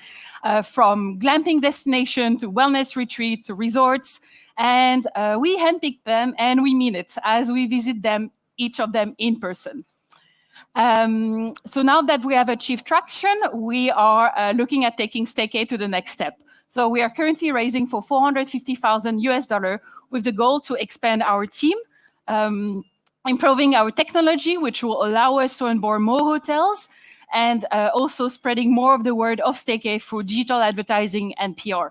from glamping destination to wellness retreat to resorts. And we handpick them and we mean it as we visit them, each of them in person. So now that we have achieved traction, we are looking at taking Staycay to the next step. So we are currently raising for $450,000 with the goal to expand our team, improving our technology, which will allow us to onboard more hotels, and also spreading more of the word of Staycay through digital advertising and PR.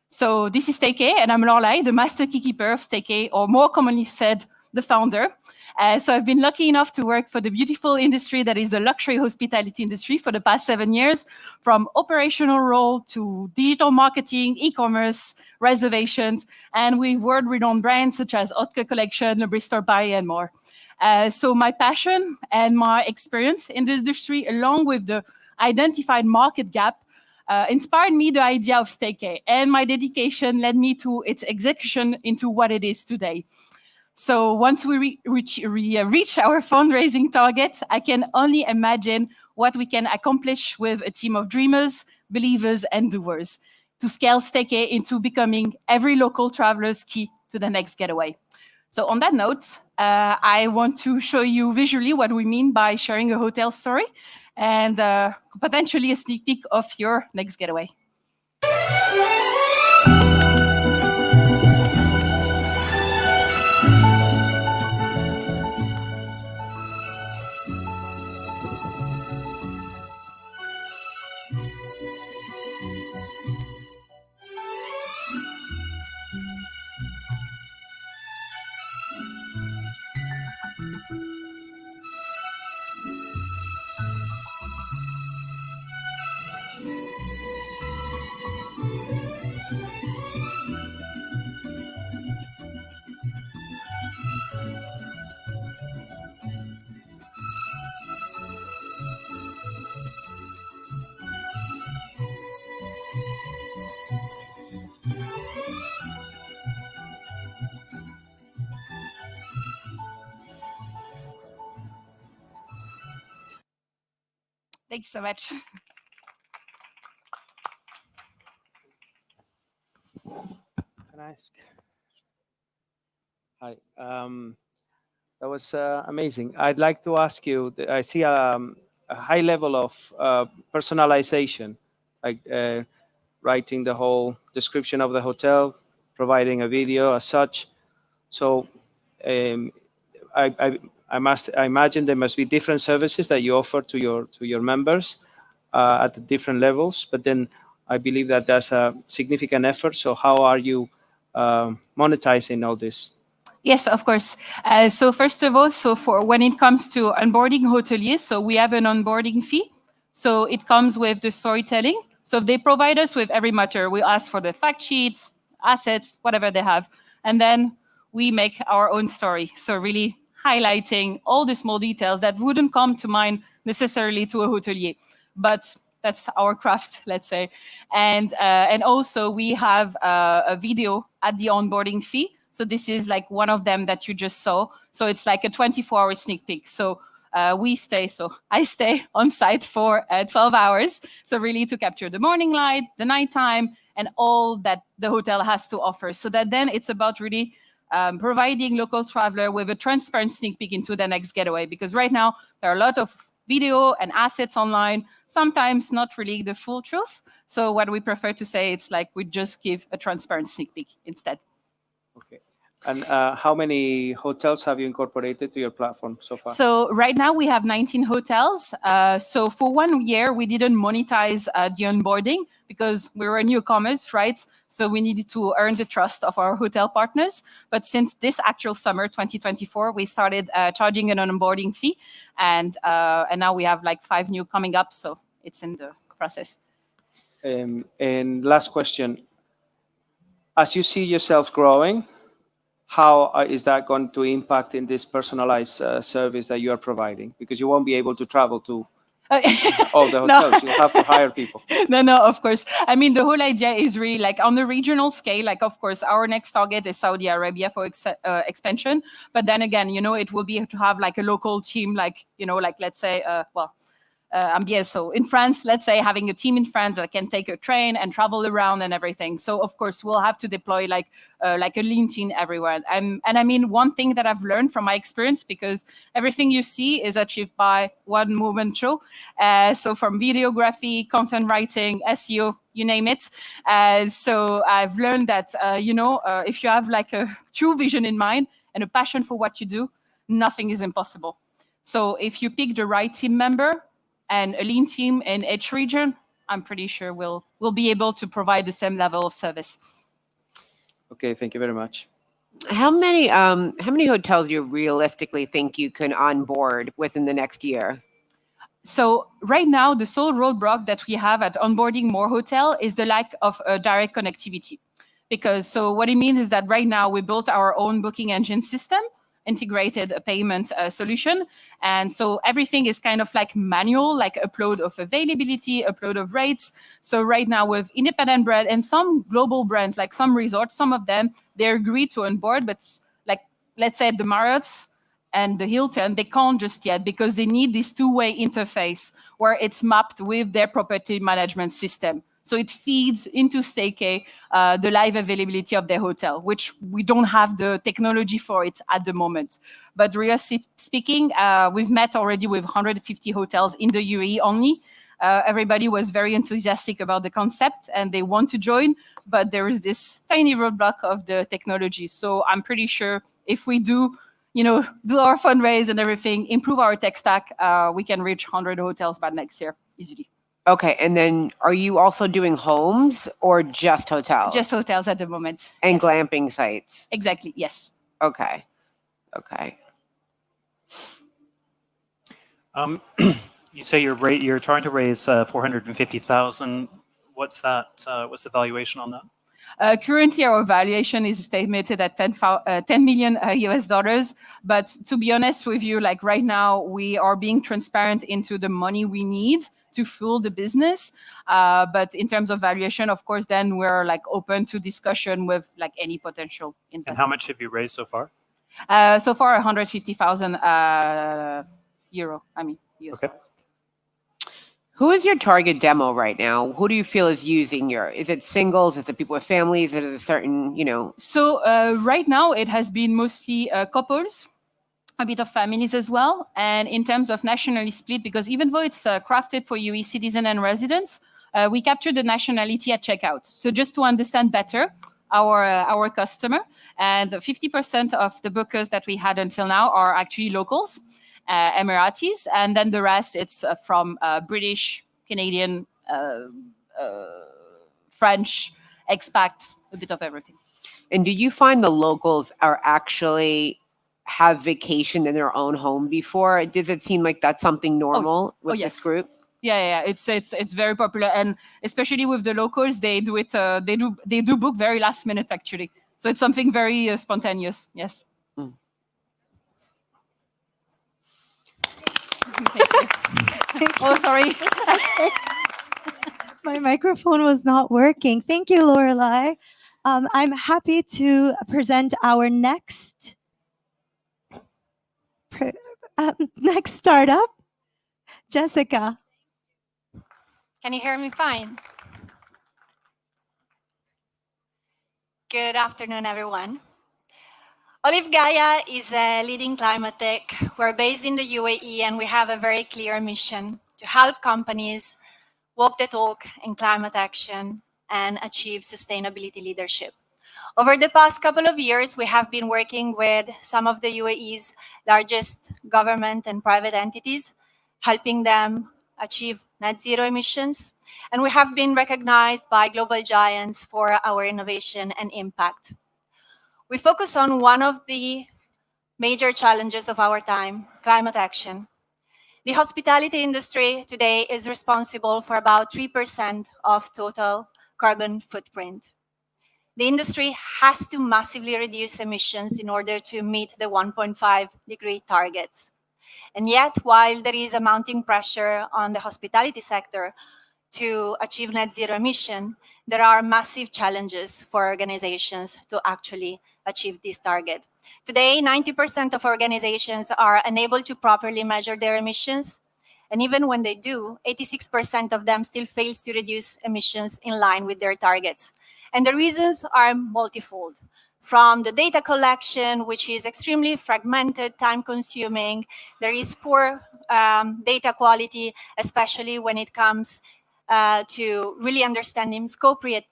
So this is Staycay, and I'm Lorelai, the master keykeeper of Staycay, or more commonly said, the founder. So I've been lucky enough to work for the beautiful industry that is the luxury hospitality industry for the past 7 years, from operational role to digital marketing, e-commerce, reservations, and with world-renowned brands such as Haute Collection, Le Bristol Paris, and more. So my passion and my experience in the industry, along with the identified market gap, inspired me the idea of Staycay, and my dedication led me to its execution into what it is today. So once we reach our fundraising targets, I can only imagine what we can accomplish with a team of dreamers, believers, and doers to scale Staycay into becoming every local traveler's key to the next getaway. So on that note, I want to show you visually what we mean by sharing a hotel story and potentially a sneak peek of your next getaway. Thanks so much. Can I ask? Hi. That was amazing. I'd like to ask you, I see a high level of personalization, like writing the whole description of the hotel, providing a video as such. So I imagine there must be different services that you offer to your members at the different levels, but then I believe that there's a significant effort. So how are you monetizing all this? Yes, of course. So first of all, so for when it comes to onboarding hoteliers, so we have an onboarding fee. So it comes with the storytelling. So if they provide us with every matter, we ask for the fact sheets, assets, whatever they have, and then we make our own story. So really highlighting all the small details that wouldn't come to mind necessarily to a hotelier, but that's our craft, let's say. And also we have a video at the onboarding fee. So this is like one of them that you just saw. So it's like a 24-hour sneak peek. So I stay on site for 12 hours. So really to capture the morning light, the nighttime, and all that the hotel has to offer. So that then it's about really providing local traveler with a transparent sneak peek into the next getaway. Because right now there are a lot of video and assets online, sometimes not really the full truth. So what we prefer to say, it's like we just give a transparent sneak peek instead. Okay. And how many hotels have you incorporated to your platform so far? So right now we have 19 hotels. So for 1 year, we didn't monetize the onboarding because we were newcomers, right? So we needed to earn the trust of our hotel partners. But since this actual summer, 2024, we started charging an onboarding fee. And now we have like 5 new coming up. So it's in the process. And last question. As you see yourself growing, how is that going to impact in this personalized service that you are providing? Because you won't be able to travel to all the hotels. No. You'll have to hire people. No, of course. I mean, the whole idea is really like on the regional scale, like, of course, our next target is Saudi Arabia for expansion. But then again, it will be to have like a local team, like, like let's say, so in France, let's say having a team in France that can take a train and travel around and everything. So of course we'll have to deploy like a lean team everywhere. And I mean, one thing that I've learned from my experience, because everything you see is achieved by one movement show. So from videography, content writing, SEO, you name it. So I've learned that, if you have like a true vision in mind and a passion for what you do, nothing is impossible. So if you pick the right team member, and a lean team in each region, I'm pretty sure we'll be able to provide the same level of service. Okay, thank you very much. How many hotels do you realistically think you can onboard within the next year? So right now, the sole roadblock that we have at onboarding more hotel is the lack of direct connectivity. Because so what it means is that right now we built our own booking engine system, integrated a payment solution. And so everything is kind of like manual, like upload of availability, upload of rates. So right now with independent brand and some global brands, like some resorts, some of them, they agree to onboard, but like, let's say the Marriott's and the Hilton, they can't just yet because they need this two-way interface where it's mapped with their property management system. So it feeds into Staycay the live availability of their hotel, which we don't have the technology for it at the moment. But really speaking, we've met already with 150 hotels in the UAE only. Everybody was very enthusiastic about the concept and they want to join, but there is this tiny roadblock of the technology. So I'm pretty sure if we do our fundraise and everything, improve our tech stack, we can reach 100 hotels by next year easily. Okay, and then are you also doing homes or just hotels? Just hotels at the moment. And yes. Glamping sites? Exactly, yes. Okay. You say you're trying to raise 450,000. What's that? What's the valuation on that? Currently, our valuation is estimated at $10 million US. But to be honest with you, like right now, we are being transparent into the money we need to fuel the business. But in terms of valuation, of course, then we're like open to discussion with like any potential investor. And how much have you raised so far? So far, 150,000 euro. I mean, US. Okay. Who is your target demo right now? Who do you feel is using is it singles? Is it people with families? Is it a certain, So right now it has been mostly couples, a bit of families as well. And in terms of nationally split, because even though it's crafted for UE citizen and residents, we capture the nationality at checkout. So just to understand better our customer, and 50% of the bookers that we had until now are actually locals, Emiratis, and then the rest it's from British, Canadian, French, expat, a bit of everything. And do you find the locals are actually have vacationed in their own home before? Does it seem like that's something normal with yes. this group? Yeah, it's very popular, and especially with the locals, they do it. They do book very last minute actually. So it's something very spontaneous. Yes. Mm. Oh, sorry. My microphone was not working. Thank you, Lorelei. I'm happy to present our next startup, Jessica. Can you hear me fine? Good afternoon, everyone. Olive Gaia is a leading climate tech. We're based in the UAE and we have a very clear mission to help companies walk the talk in climate action and achieve sustainability leadership. Over the past couple of years, we have been working with some of the UAE's largest government and private entities, helping them achieve net zero emissions. And we have been recognized by global giants for our innovation and impact. We focus on one of the major challenges of our time, climate action. The hospitality industry today is responsible for about 3% of total carbon footprint. The industry has to massively reduce emissions in order to meet the 1.5-degree targets. And yet, while there is a mounting pressure on the hospitality sector to achieve net zero emission, there are massive challenges for organizations to actually achieve this target. Today, 90% of organizations are unable to properly measure their emissions. And even when they do, 86% of them still fails to reduce emissions in line with their targets. And the reasons are multifold. From the data collection, which is extremely fragmented, time-consuming, there is poor data quality, especially when it comes to really understanding scope 3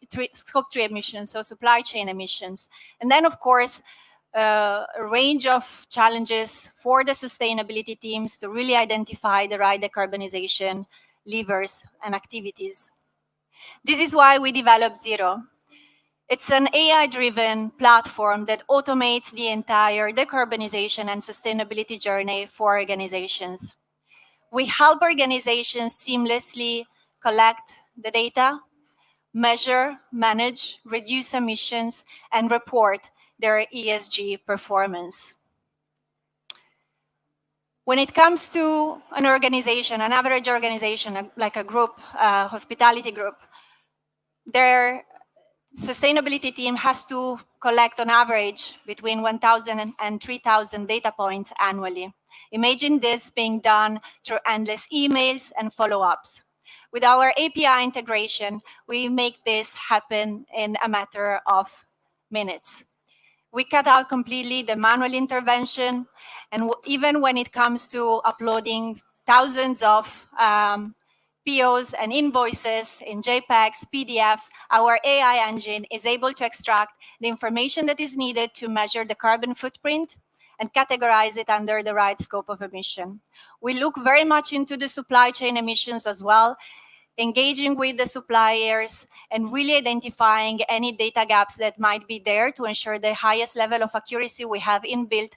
emissions, so supply chain emissions. And then, of course, a range of challenges for the sustainability teams to really identify the right decarbonization levers and activities. This is why we developed Zero. It's an AI-driven platform that automates the entire decarbonization and sustainability journey for organizations. We help organizations seamlessly collect the data, measure, manage, reduce emissions, and report their ESG performance. When it comes to an organization, an average organization, like a group, hospitality group, their sustainability team has to collect on average between 1,000 and 3,000 data points annually. Imagine this being done through endless emails and follow-ups. With our API integration, we make this happen in a matter of minutes. We cut out completely the manual intervention, and even when it comes to uploading thousands of POs and invoices in JPEGs, PDFs, our AI engine is able to extract the information that is needed to measure the carbon footprint and categorize it under the right scope of emission. We look very much into the supply chain emissions as well, engaging with the suppliers and really identifying any data gaps that might be there to ensure the highest level of accuracy. We have inbuilt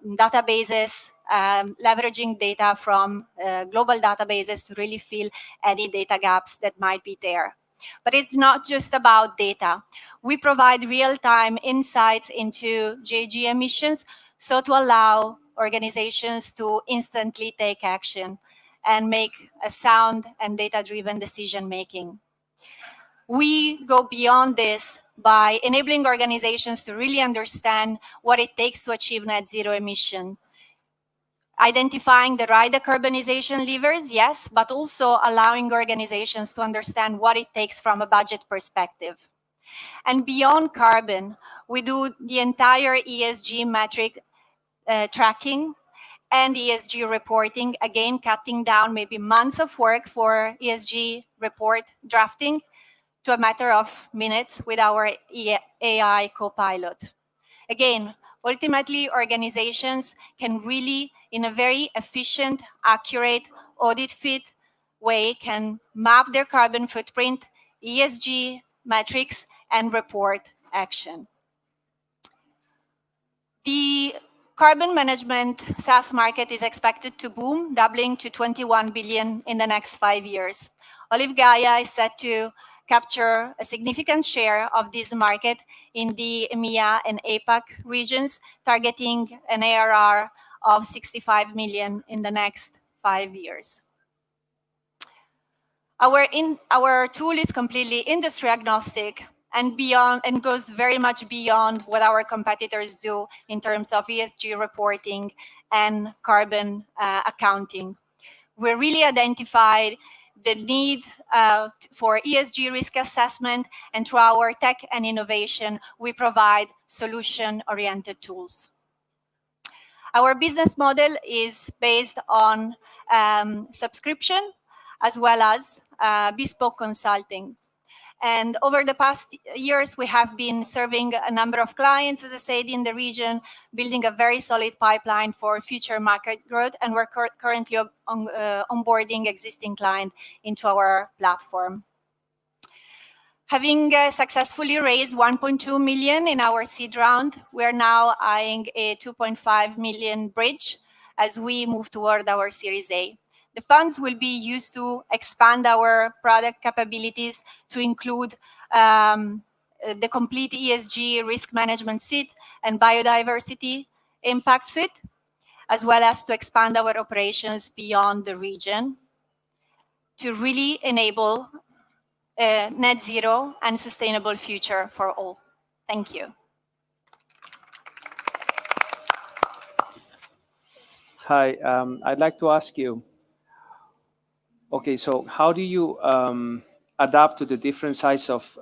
databases, leveraging data from global databases to really fill any data gaps that might be there. But it's not just about data. We provide real-time insights into GHG emissions, so to allow organizations to instantly take action and make a sound and data-driven decision-making. We go beyond this by enabling organizations to really understand what it takes to achieve net zero emission. Identifying the right decarbonization levers, yes, but also allowing organizations to understand what it takes from a budget perspective. And beyond carbon, we do the entire ESG metric tracking and ESG reporting, again, cutting down maybe months of work for ESG report drafting to a matter of minutes with our AI Copilot. Again, ultimately, organizations can really, in a very efficient, accurate, audit-fit way, can map their carbon footprint, ESG metrics, and report action. The carbon management SaaS market is expected to boom, doubling to 21 billion in the next 5 years. Olive Gaia is set to capture a significant share of this market in the EMEA and APAC regions, targeting an ARR of 65 million in the next 5 years. Our tool is completely industry agnostic and beyond, and goes very much beyond what our competitors do in terms of ESG reporting and carbon accounting. We really identified the need for ESG risk assessment, and through our tech and innovation, we provide solution-oriented tools. Our business model is based on subscription as well as bespoke consulting. And over the past years, we have been serving a number of clients, as I said, in the region, building a very solid pipeline for future market growth, and we're currently onboarding existing clients into our platform. Having successfully raised 1.2 million in our seed round, we are now eyeing a 2.5 million bridge as we move toward our Series A. The funds will be used to expand our product capabilities to include the complete ESG risk management suite and biodiversity impact suite, as well as to expand our operations beyond the region to really enable a net zero and sustainable future for all. Thank you. Hi, I'd like to ask you, okay, so how do you adapt to the different size of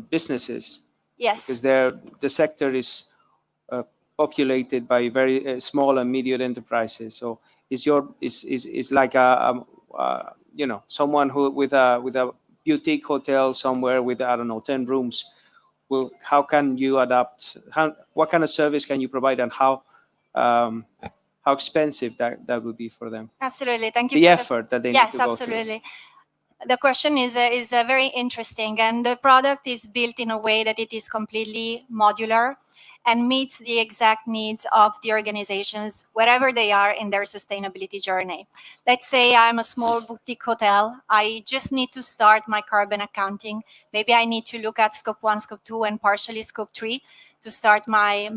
businesses? Yes. Because the sector is populated by very small and medium enterprises. So is like you know, someone who with a boutique hotel somewhere with, I don't know, 10 rooms. Well, how can you adapt? What kind of service can you provide, and how expensive that would be for them? Absolutely, thank you. The effort that they need to go through. Yes, absolutely. The question is very interesting, and the product is built in a way that it is completely modular and meets the exact needs of the organizations wherever they are in their sustainability journey. Let's say I'm a small boutique hotel. I just need to start my carbon accounting. Maybe I need to look at Scope 1, Scope 2, and partially Scope 3 to start my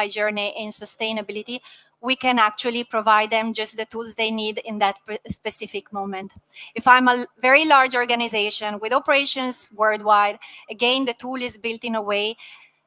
journey in sustainability. We can actually provide them just the tools they need in that specific moment. If I'm a very large organization with operations worldwide, again, the tool is built in a way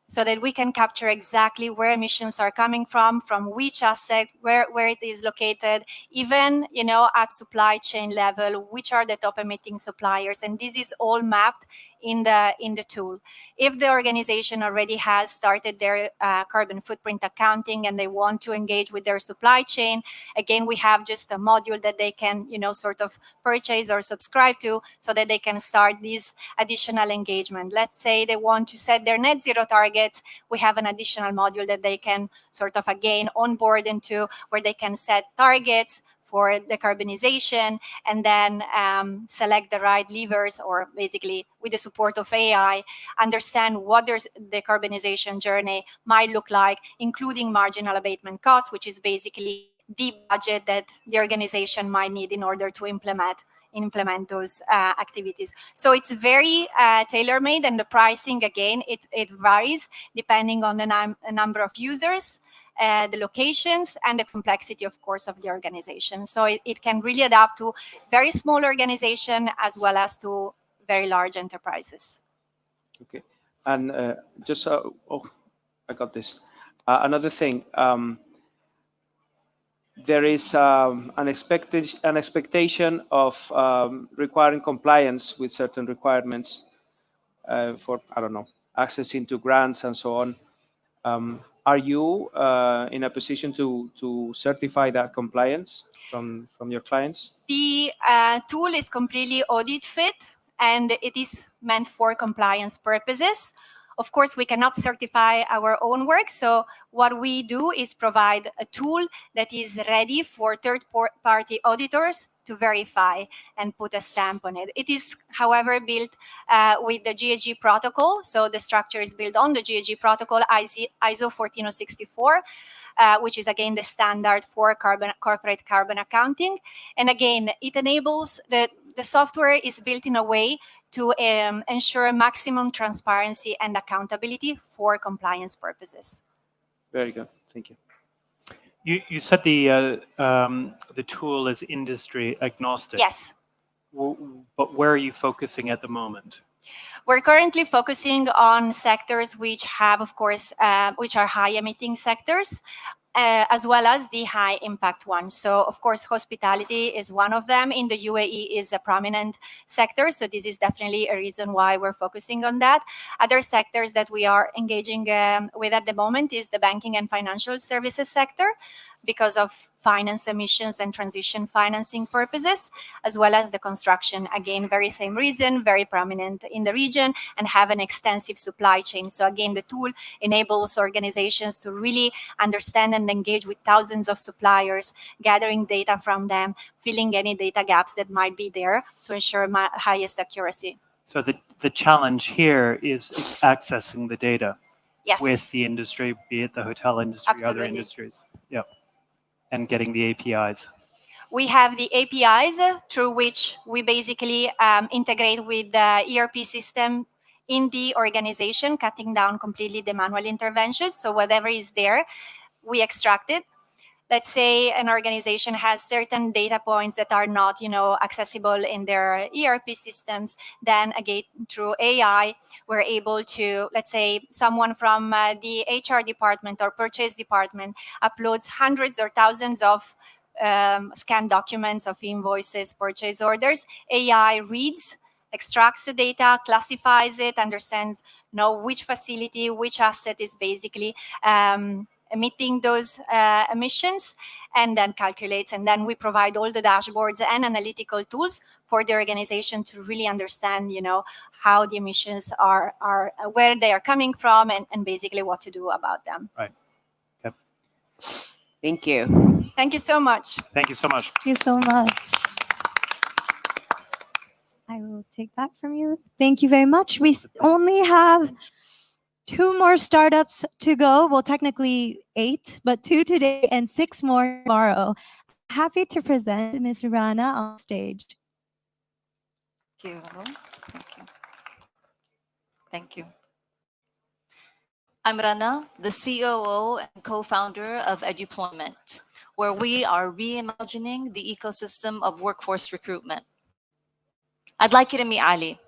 so that we can capture exactly where emissions are coming from which asset, where it is located, even, you know, at supply chain level, which are the top emitting suppliers. And this is all mapped in the tool. If the organization already has started their carbon footprint accounting and they want to engage with their supply chain, again, we have just a module that they can, you know, sort of purchase or subscribe to so that they can start this additional engagement. Let's say they want to set their net zero targets. We have an additional module that they can sort of, again, onboard into, where they can set targets for decarbonization and then select the right levers, or basically with the support of AI, understand what their decarbonization journey might look like, including marginal abatement costs, which is basically the budget that the organization might need in order to implement those activities. So it's very tailor-made, and the pricing, again, it varies depending on the number of users, the locations, and the complexity, of course, of the organization. So it can really adapt to very small organization as well as to very large enterprises. Okay, and just, oh, I got this. Another thing, there is an expectation of requiring compliance with certain requirements for, I don't know, accessing to grants and so on. Are you in a position to certify that compliance from your clients? The tool is completely audit fit and it is meant for compliance purposes. Of course, we cannot certify our own work. So what we do is provide a tool that is ready for third-party auditors to verify and put a stamp on it. It is, however, built with the GHG protocol. So the structure is built on the GHG protocol, ISO 14064. Which is again the standard for corporate carbon accounting. And again, it enables the software is built in a way to ensure maximum transparency and accountability for compliance purposes. Very good, thank you. You said the tool is industry agnostic. Yes. But where are you focusing at the moment? We're currently focusing on sectors which have, of course, which are high emitting sectors, as well as the high impact ones. So, of course, hospitality is one of them. In the UAE is a prominent sector. So this is definitely a reason why we're focusing on that. Other sectors that we are engaging with at the moment is the banking and financial services sector, because of finance emissions and transition financing purposes, as well as the construction. Again, very same reason, very prominent in the region and have an extensive supply chain. So again, the tool enables organizations to really understand and engage with thousands of suppliers, gathering data from them, filling any data gaps that might be there to ensure highest accuracy. So the challenge here is accessing the data. Yes. With the industry, be it the hotel industry, Absolutely. other industries. Yep. And getting the APIs. We have the APIs through which we basically integrate with the ERP system in the organization, cutting down completely the manual interventions. So whatever is there, we extract it. Let's say an organization has certain data points that are not, accessible in their ERP systems. Then again, through AI, we're able to, let's say, someone from the HR department or purchase department uploads hundreds or thousands of scanned documents of invoices, purchase orders. AI reads, extracts the data, classifies it, understands, which facility, which asset is basically emitting those emissions, and then calculates. And then we provide all the dashboards and analytical tools for the organization to really understand, how the emissions are where they are coming from, and basically what to do about them. Right. Yep. Thank you. Thank you so much. Thank you so much. Thank you so much. I will take that from you. Thank you very much. We only have 2 more startups to go. Well, technically 8, but 2 today and 6 more tomorrow. Happy to present Ms. Rana on stage. Thank you. Thank you. Thank you. I'm Rana, the COO and co-founder of Eduployment, where we are reimagining the ecosystem of workforce recruitment. I'd like you to meet Ali.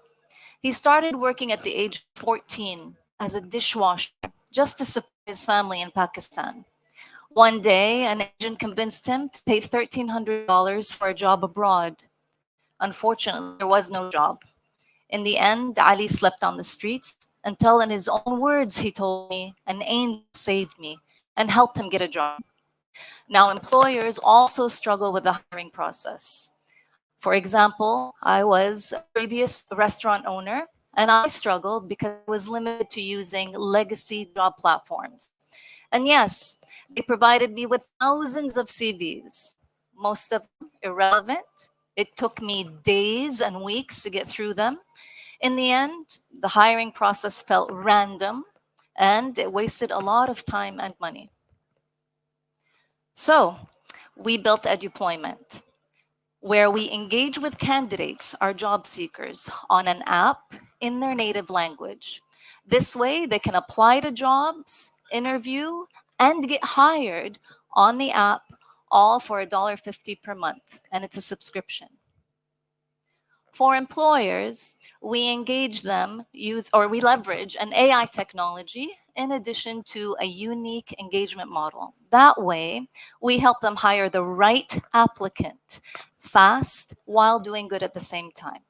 He started working at the age of 14 as a dishwasher just to support his family in Pakistan. One day, an agent convinced him to pay $1,300 for a job abroad. Unfortunately, there was no job. In the end, Ali slept on the streets until, in his own words, he told me, an angel saved me and helped him get a job. Now, employers also struggle with the hiring process. For example, I was a previous restaurant owner, and I struggled because I was limited to using legacy job platforms. And yes, they provided me with thousands of CVs, most of them irrelevant. It took me days and weeks to get through them. In the end, the hiring process felt random, and it wasted a lot of time and money. So we built Eduployment, where we engage with candidates, our job seekers, on an app in their native language. This way, they can apply to jobs, interview, and get hired on the app, all for $1.50 per month, and it's a subscription. For employers, we engage them, we leverage an AI technology in addition to a unique engagement model. That way, we help them hire the right applicant fast while doing good at the same time.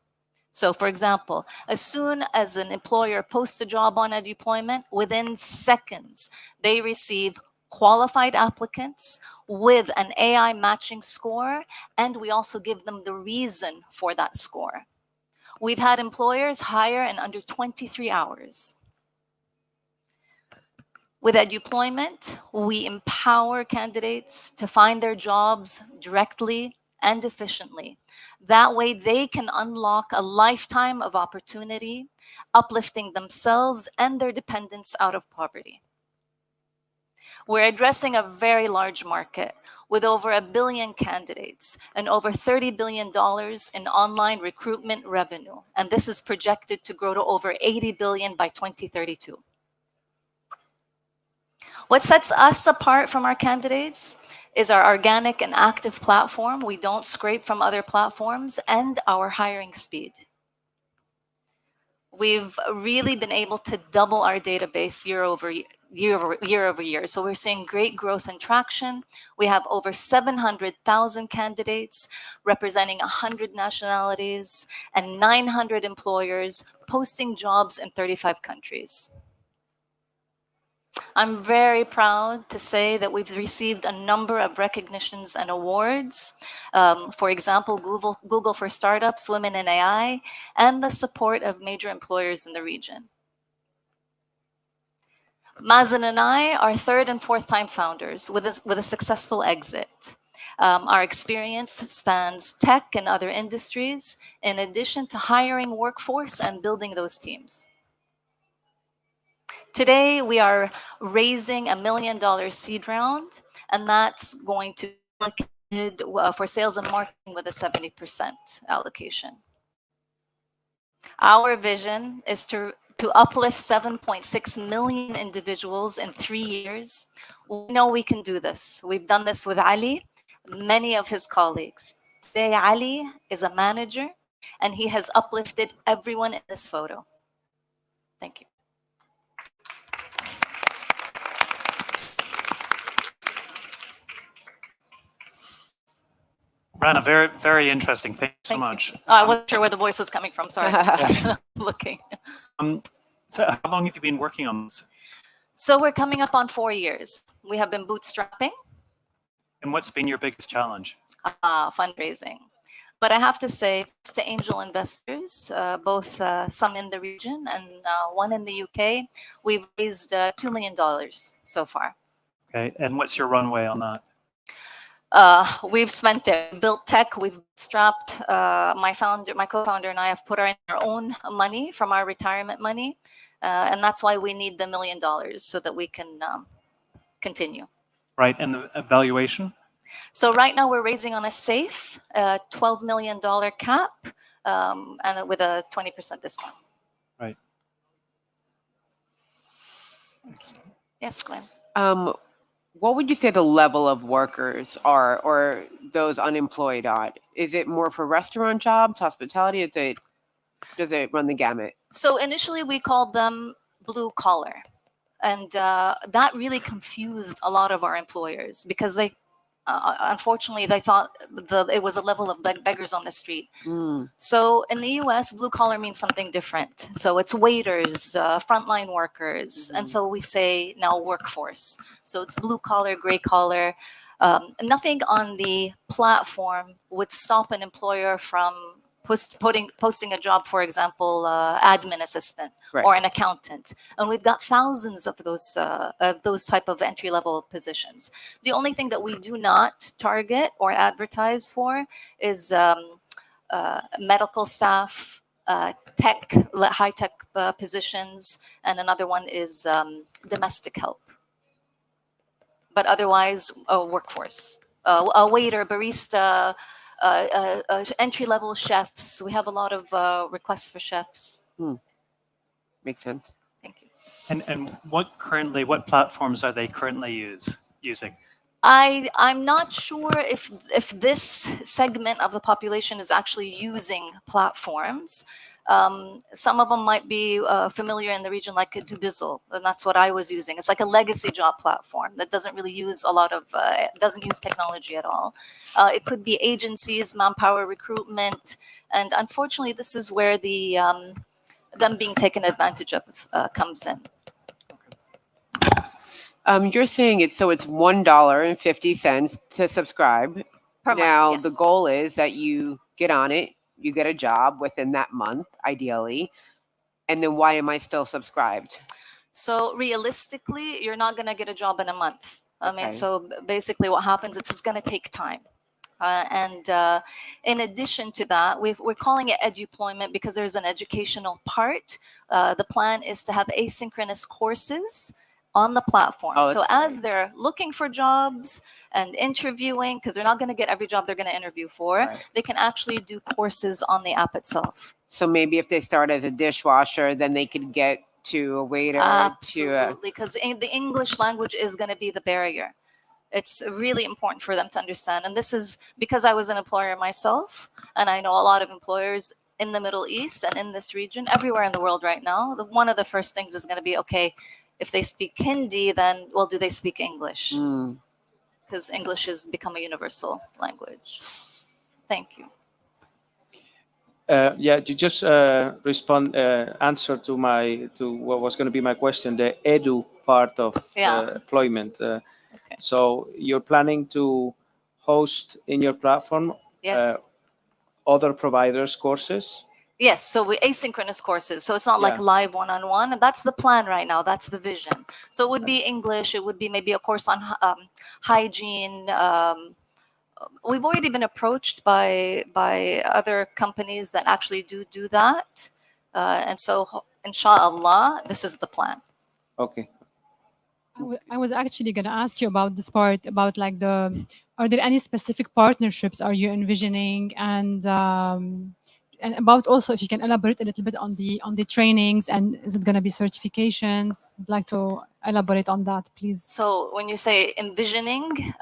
So for example, as soon as an employer posts a job on Eduployment, within seconds, they receive qualified applicants with an AI matching score, and we also give them the reason for that score. We've had employers hire in under 23 hours. With Eduployment, we empower candidates to find their jobs directly and efficiently. That way they can unlock a lifetime of opportunity, uplifting themselves and their dependents out of poverty. We're addressing a very large market with over 1 billion candidates and over $30 billion in online recruitment revenue. And this is projected to grow to over 80 billion by 2032. What sets us apart from our candidates is our organic and active platform. We don't scrape from other platforms, and our hiring speed. We've really been able to double our database year over year. So we're seeing great growth and traction. We have over 700,000 candidates representing 100 nationalities and 900 employers posting jobs in 35 countries. I'm very proud to say that we've received a number of recognitions and awards. For example, Google for Startups, Women in AI, and the support of major employers in the region. Mazen and I are third and fourth time founders with a successful exit. Our experience spans tech and other industries, in addition to hiring workforce and building those teams. Today, we are raising $1 million seed round, and that's going to be allocated for sales and marketing with a 70% allocation. Our vision is to uplift 7.6 million individuals in 3 years. We know we can do this. We've done this with Ali, many of his colleagues. Today, Ali is a manager, and he has uplifted everyone in this photo. Thank you. Rana, very, very interesting. Thank you so much. I wasn't sure where the voice was coming from. Sorry. Looking. So how long have you been working on this? So we're coming up on 4 years. We have been bootstrapping. And what's been your biggest challenge? Fundraising. But I have to say, to angel investors, both some in the region and one in the UK, we've raised $2 million so far. Okay, and what's your runway on that? We've spent it, built tech, we've strapped, my co-founder and I have put our own money from our retirement money. And that's why we need the $1 million so that we can continue. Right, and the valuation? So right now we're raising on a safe $12 million cap and with a 20% discount. Right. Yes, Glenn. What would you say the level of workers are, or those unemployed are? Is it more for restaurant jobs, hospitality? Does it run the gamut? So initially we called them blue collar. And that really confused a lot of our employers because they, unfortunately, they thought it was a level of beggars on the street. So in the US, blue collar means something different. So it's waiters, frontline workers. And so we say now workforce. So it's blue collar, gray collar. Nothing on the platform would stop an employer from posting a job, for example, admin assistant or an accountant, and we've got thousands of those type of entry-level positions. The only thing that we do not target or advertise for is medical staff, tech, high-tech positions, and another one is domestic help. But otherwise, a workforce, a waiter, barista. Entry-level chefs. We have a lot of requests for chefs. Makes sense. Thank you. And what platforms are they currently using? I'm not sure if this segment of the population is actually using platforms. Some of them might be familiar in the region, like Dubizzle, and that's what I was using. It's like a legacy job platform that doesn't really use a lot of, doesn't use technology at all. It could be agencies, manpower recruitment, and unfortunately, this is where the them being taken advantage of comes in. You're saying it's $1.50 to subscribe. Per month, Now, yes. the goal is that you get on it, you get a job within that month, ideally. And then why am I still subscribed? So realistically, you're not going to get a job in a month. I mean, Okay. so basically what happens, it's going to take time. And in addition to that, we're calling it eduployment because there's an educational part. The plan is to have asynchronous courses on the platform. Oh, So that's as great. they're looking for jobs and interviewing, because they're not going to get every job they're going to interview for, Right. they can actually do courses on the app itself. So maybe if they start as a dishwasher, then they could get to a waiter, to Absolutely, because the English language is going to be the barrier. It's really important for them to understand. And this is because I was an employer myself, and I know a lot of employers in the Middle East and in this region, everywhere in the world right now. One of the first things is going to be, okay, if they speak Hindi, then, well, do they speak English? Because English has become a universal language. Thank you. Yeah, you just answer to what was going to be my question, the edu part of Yeah. employment. So you're planning to host in your platform Yes. other providers' courses? Yes, so we asynchronous courses. So it's not like Yeah. live one-on-one, and that's the plan right now. That's the vision. So it would be English. It would be maybe a course on hygiene. We've already been approached by other companies that actually do that, and so inshallah, this is the plan. Okay. I was actually going to ask you about this part, about like are there any specific partnerships are you envisioning, and about also if you can elaborate a little bit on the trainings, and is it going to be certifications? I'd like to elaborate on that, please. So when you say envisioning,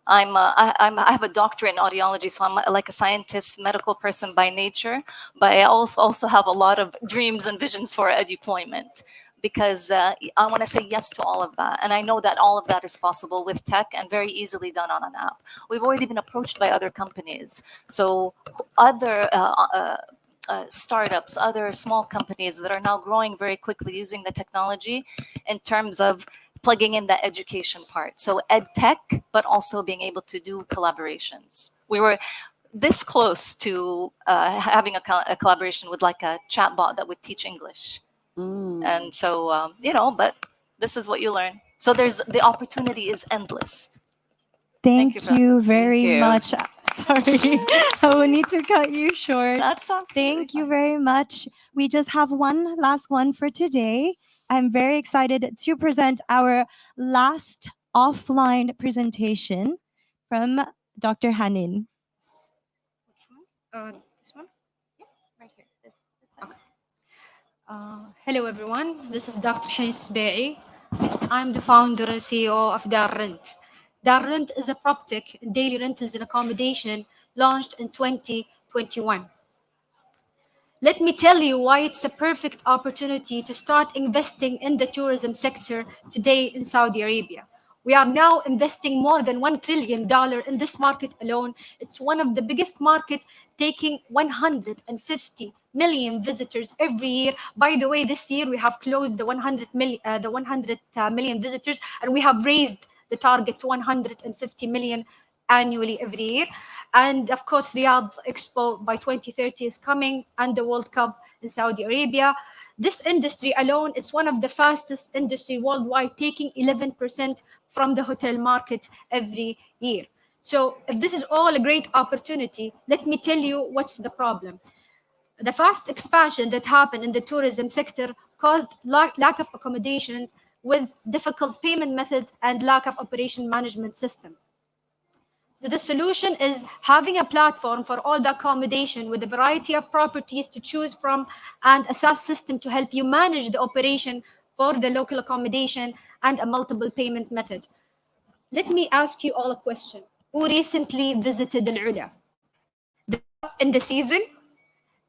I have a doctorate in audiology, so I'm like a scientist, medical person by nature, but I also have a lot of dreams and visions for eduployment, because I want to say yes to all of that. And I know that all of that is possible with tech and very easily done on an app. We've already been approached by other companies. So other startups, other small companies that are now growing very quickly using the technology in terms of plugging in the education part. So ed tech, but also being able to do collaborations. We were this close to having a collaboration with like a chatbot that would teach English. And so, but this is what you learn. So the opportunity is endless. Thank for you very you. much. Sorry, I will need to cut you short. That's absolutely Thank you fine. very much. We just have one last one for today. I'm very excited to present our last offline presentation from Dr. Hanin. This one? Yes, right here. Okay. Hello, everyone. This is Dr. Hanis Be'i. I'm the founder and CEO of Dar Rent. Dar Rent is a PropTech daily rentals and accommodation launched in 2021. Let me tell you why it's a perfect opportunity to start investing in the tourism sector today in Saudi Arabia. We are now investing more than $1 trillion in this market alone. It's one of the biggest markets, taking 150 million visitors every year. By the way, this year we have closed the 100 million visitors, and we have raised the target to 150 million annually every year. And of course, Riyadh Expo by 2030 is coming, and the World Cup in Saudi Arabia. This industry alone, it's one of the fastest industry worldwide, taking 11% from the hotel market every year. So if this is all a great opportunity, let me tell you what's the problem. The fast expansion that happened in the tourism sector caused lack of accommodations with difficult payment methods and lack of operation management system. So the solution is having a platform for all the accommodation with a variety of properties to choose from, and a SaaS system to help you manage the operation for the local accommodation, and a multiple payment method. Let me ask you all a question. Who recently visited Al Ula? In the season?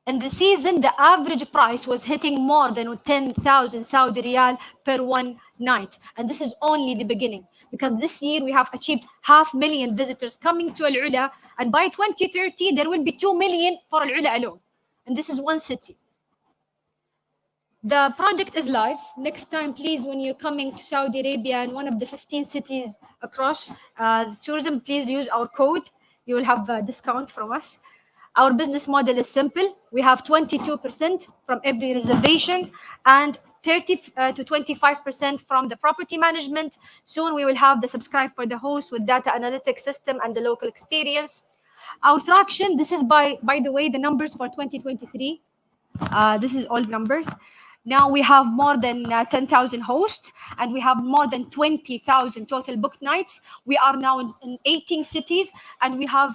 In the season, the average price was hitting more than 10,000 Saudi riyal per one night. And this is only the beginning, because this year we have achieved 500,000 visitors coming to Al Ula. And by 2030, there will be 2 million for Al Ula alone. And this is one city. The product is live. Next time, please, when you're coming to Saudi Arabia and one of the 15 cities across tourism, please use our code. You will have a discount from us. Our business model is simple. We have 22% from every reservation and 30 to 25% from the property management. Soon we will have the subscribe for the host with data analytics system and the local experience. Our traction, this is by the way, the numbers for 2023. This is all numbers. Now we have more than 10,000 hosts, and we have more than 20,000 total booked nights. We are now in 18 cities, and we have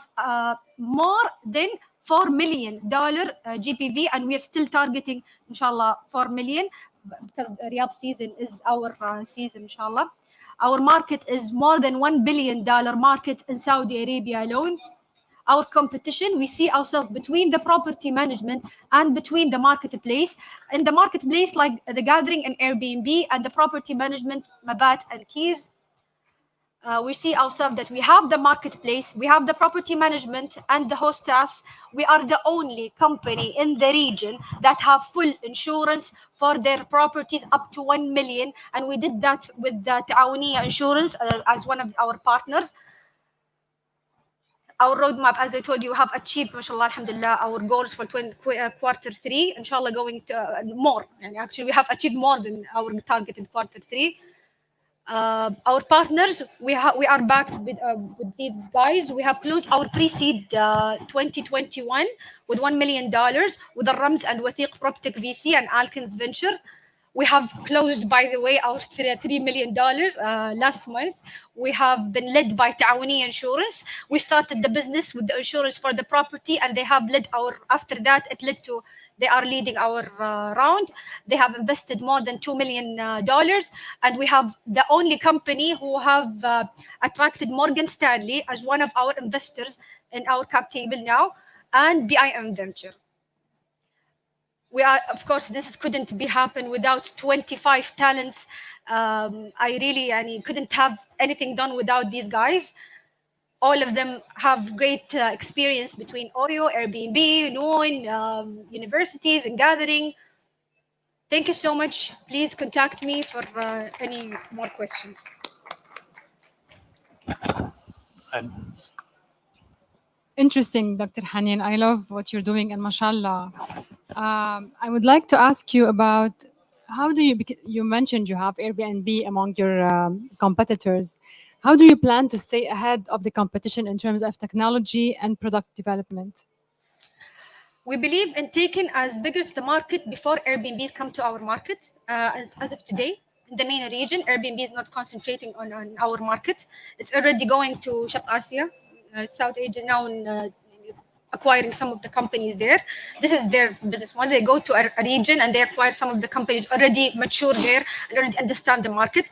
more than $4 million GPV, and we are still targeting, inshallah, 4 million, because Riyadh season is our season, inshallah. Our market is more than $1 billion market in Saudi Arabia alone. Our competition, we see ourselves between the property management and between the marketplace. In the marketplace, like the gathering and Airbnb, and the property management, Mabat and Keys, we see ourselves that we have the marketplace, we have the property management and the hostess. We are the only company in the region that have full insurance for their properties up to 1 million. And we did that with the Ta'awuniya Insurance as one of our partners. Our roadmap, as I told you, have achieved, mashallah, alhamdulillah, our goals for quarter three, inshallah, going to more. And actually, we have achieved more than our target in quarter three. Our partners, we are backed with these guys. We have closed our pre-seed 2021 with $1 million with the Rams and Wathiq PropTech VC and Alkins Ventures. We have closed, by the way, our $3 million last month. We have been led by Ta'awuni Insurance. We started the business with the insurance for the property, and they have led after that, it led to, they are leading our round. They have invested more than $2 million. And we have the only company who have attracted Morgan Stanley as one of our investors in our cap table now, and BIM Venture. We are, of course, this couldn't be happen without 25 talents. I really couldn't have anything done without these guys. All of them have great experience between Oyo, Airbnb, Noon, universities, and gathering. Thank you so much. Please contact me for any more questions. Interesting, Dr. Haneen. I love what you're doing, and mashallah. I would like to ask you about how do you mentioned you have Airbnb among your competitors. How do you plan to stay ahead of the competition in terms of technology and product development? We believe in taking as big as the market before Airbnb come to our market. As of today, in the MENA region, Airbnb is not concentrating on our market. It's already going to Sharq Asia. South Asia now acquiring some of the companies there. This is their business model. They go to a region and they acquire some of the companies already mature there and already understand the market.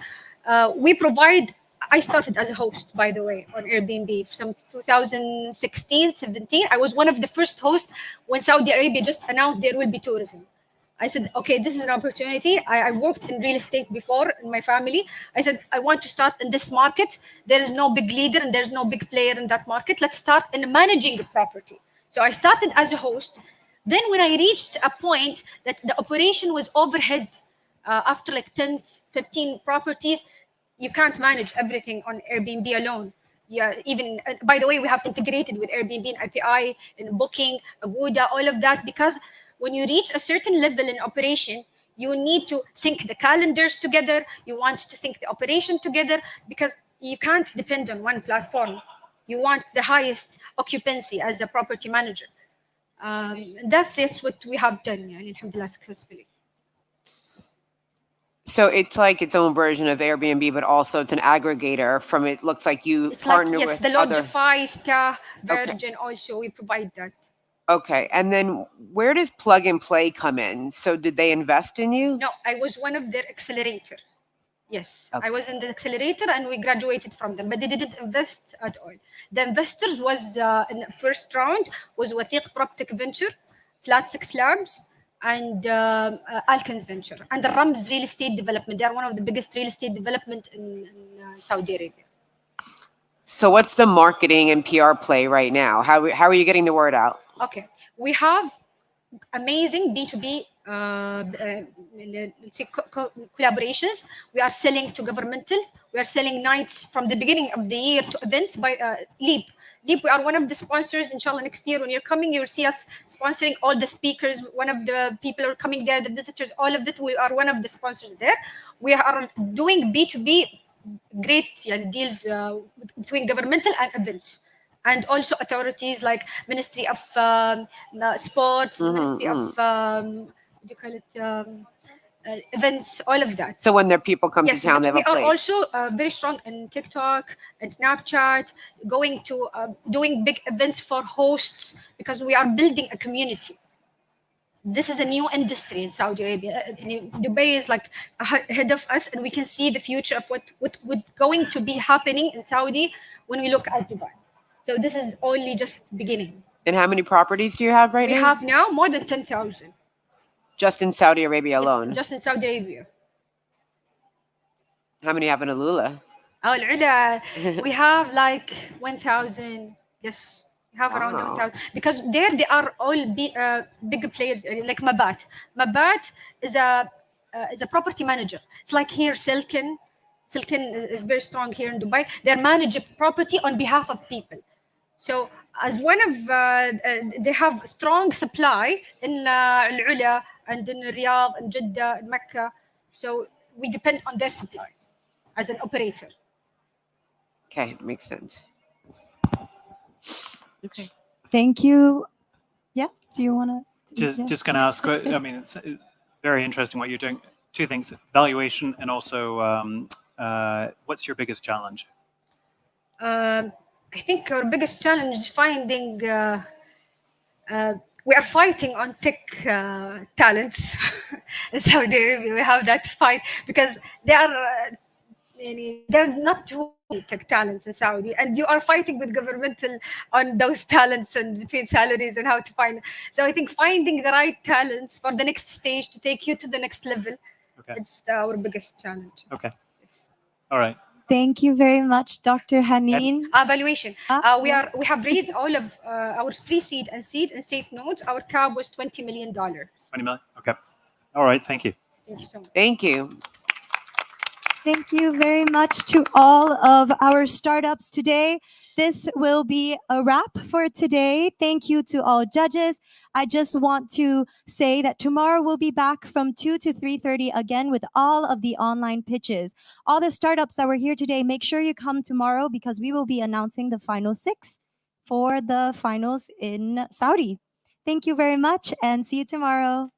We provide, I started as a host, by the way, on Airbnb from 2016, 17. I was one of the first hosts when Saudi Arabia just announced there will be tourism. I said, okay, this is an opportunity. I worked in real estate before in my family. I said, I want to start in this market. There is no big leader and there's no big player in that market. Let's start in managing a property. So I started as a host. Then when I reached a point that the operation was overhead, after like 10, 15 properties, you can't manage everything on Airbnb alone. Yeah, even, by the way, we have integrated with Airbnb and API and Booking, Agoda, all of that, because when you reach a certain level in operation, you need to sync the calendars together. You want to sync the operation together because you can't depend on one platform. You want the highest occupancy as a property manager. That's what we have done, alhamdulillah, successfully. So it's like its own version of Airbnb, but also it's an aggregator from, it looks like you partner with the other... Lodgify, Star, Virgin, also we provide that. Okay, and then where does Plug and Play come in? So did they invest in you? No, I was one of their accelerators. Yes, Okay. I was in the accelerator and we graduated from them, but they didn't invest at all. The investors was in the first round was Wathiq PropTech Venture, Flat Six Labs, and Alkins Venture, and the Rams Real Estate Development. They are one of the biggest real estate development in Saudi Arabia. So what's the marketing and PR play right now? How are you getting the word out? Okay, we have amazing B2B let's say collaborations. We are selling to governmentals. We are selling nights from the beginning of the year to events by Leap. Leap, we are one of the sponsors. Inshallah, next year when you're coming, you'll see us sponsoring all the speakers. One of the people are coming there, the visitors, all of it. We are one of the sponsors there. We are doing B2B great deals between governmental and events. And also authorities like Ministry of Sports, Ministry of what do you call it, events, all of that. So when their people come Yes, to town, they but have we a are place. also very strong in TikTok and Snapchat, going to doing big events for hosts because we are building a community. This is a new industry in Saudi Arabia. Dubai is like ahead of us, and we can see the future of what going to be happening in Saudi when we look at Dubai. So this is only just beginning. And how many properties do you have right We now? have now more than 10,000 Just in Saudi Arabia alone. just in Saudi Arabia. How many have in Alula? Al Ula, we have like 1,000. Yes, we have around Wow. 1,000 because there they are all big players like Mabat. Mabat is a property manager. It's like here Silken. Silken is very strong here in Dubai. They manage property on behalf of people. So as one of they have strong supply in Al Ula and in Riyadh and Jeddah and Mecca. So we depend on their supply as an operator. Okay, makes sense. Okay. Thank you. Yeah. Do you want to? Just going to ask, I mean, it's very interesting what you're doing. Two things, valuation and also what's your biggest challenge? I think our biggest challenge is finding. We are fighting on tech talents in Saudi Arabia. We have that fight because they are. There's not too many tech talents in Saudi, and you are fighting with governmental on those talents and between salaries and how to find. So I think finding the right talents for the next stage to take you to the next level. Okay. It's our biggest challenge. Okay. All right. Thank you very much, Dr. Haneen. Valuation. We have raised all of our pre-seed and seed and safe notes. Our cap was $20 million. 20 million? Okay. All right. Thank you. Thank you so much. Thank you. Thank you very much to all of our startups today. This will be a wrap for today. Thank you to all judges. I just want to say that tomorrow we'll be back from 2 to 3:30 again with all of the online pitches. All the startups that were here today, make sure you come tomorrow because we will be announcing the final 6 for the finals in Saudi. Thank you very much and see you tomorrow.